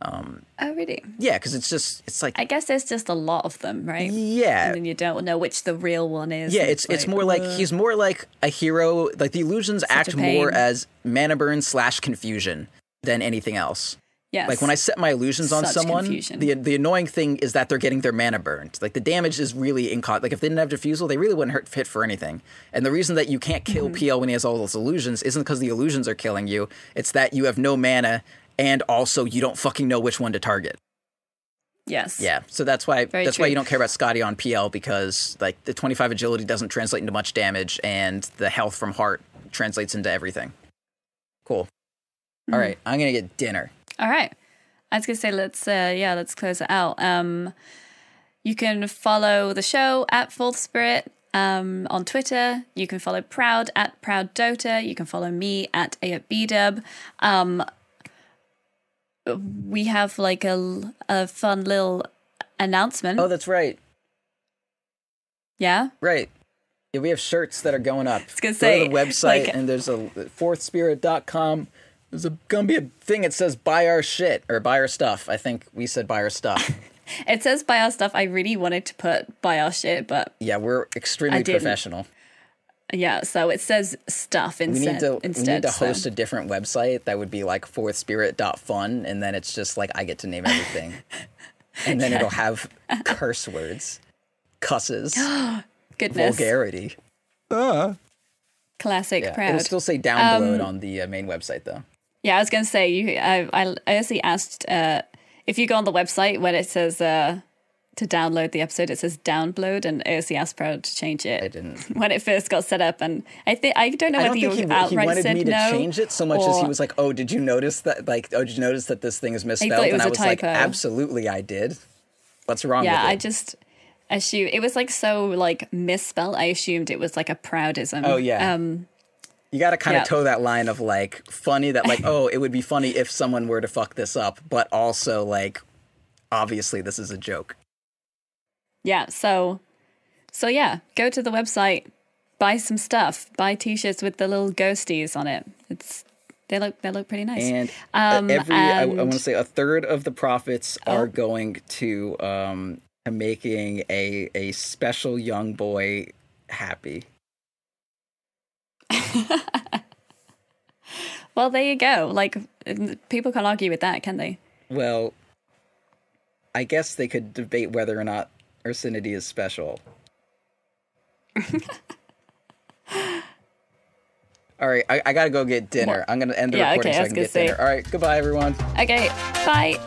Oh, really? Yeah, because it's like... I guess there's just a lot of them, right? Yeah. And then you don't know which the real one is. Yeah, it's more like, he's more like a hero. Like the illusions act more as mana burn / confusion than anything else. Yes. Like when I set my illusions on someone, the annoying thing is that they're getting their mana burned. Like the damage is really like if they didn't have diffusal, they really wouldn't hit for anything. And the reason that you can't kill PL when he has all those illusions isn't because the illusions are killing you. It's that you have no mana and also you don't fucking know which one to target. Yes. Yeah. So that's why you don't care about Scotty on PL, because like the 25 agility doesn't translate into much damage and the health from Heart translates into everything. Cool. All right, I'm going to get dinner. All right. I was going to say, let's close it out. You can follow the show at Fourth Spirit on Twitter. You can follow Proud at Proud Dota. You can follow me at AatBdub. We have like a fun little announcement. Oh, that's right. Yeah? Right. Yeah, we have shirts that are going up. I was going to say. Go to the website, and there's a fourthspirit.com. There's going to be a thing that says buy our shit or buy our stuff. I think we said buy our stuff. It says buy our stuff. I really wanted to put buy our shit, but yeah, we're extremely professional. Yeah, so it says stuff instead. We need to host a different website that would be like fourthspirit.fun, and then it's just like I get to name everything. And then it'll have curse words, cusses, goodness, vulgarity. Classic Proud. It'll still say download on the main website, though. Yeah, I was going to say, I actually asked if you go on the website when it says to download the episode, it says download, and I actually asked Proud to change it. I didn't. When it first got set up, and I don't know whether you outright said no. He wanted me to change it so much as he was like, "Oh, did you notice that? Like, oh, did you notice that this thing is misspelled?" And I was like, "Absolutely, I did." What's wrong with it? Yeah, I just assumed it was like so like misspelled. I assumed it was like a Proudism. Oh yeah. You got to kind of toe that line of like funny that like, oh, it would be funny if someone were to fuck this up, but also like, obviously this is a joke. Yeah. So yeah, go to the website, buy some stuff, buy t-shirts with the little ghosties on it. They look pretty nice. And I want to say a third of the profits are going to making a special young boy happy. Well, there you go. Like, people can't argue with that, can they? Well, I guess they could debate whether or not Ursinity is special. All right, I gotta go get dinner. I'm gonna end the recording so I can get dinner. All right, goodbye, everyone. Okay, bye.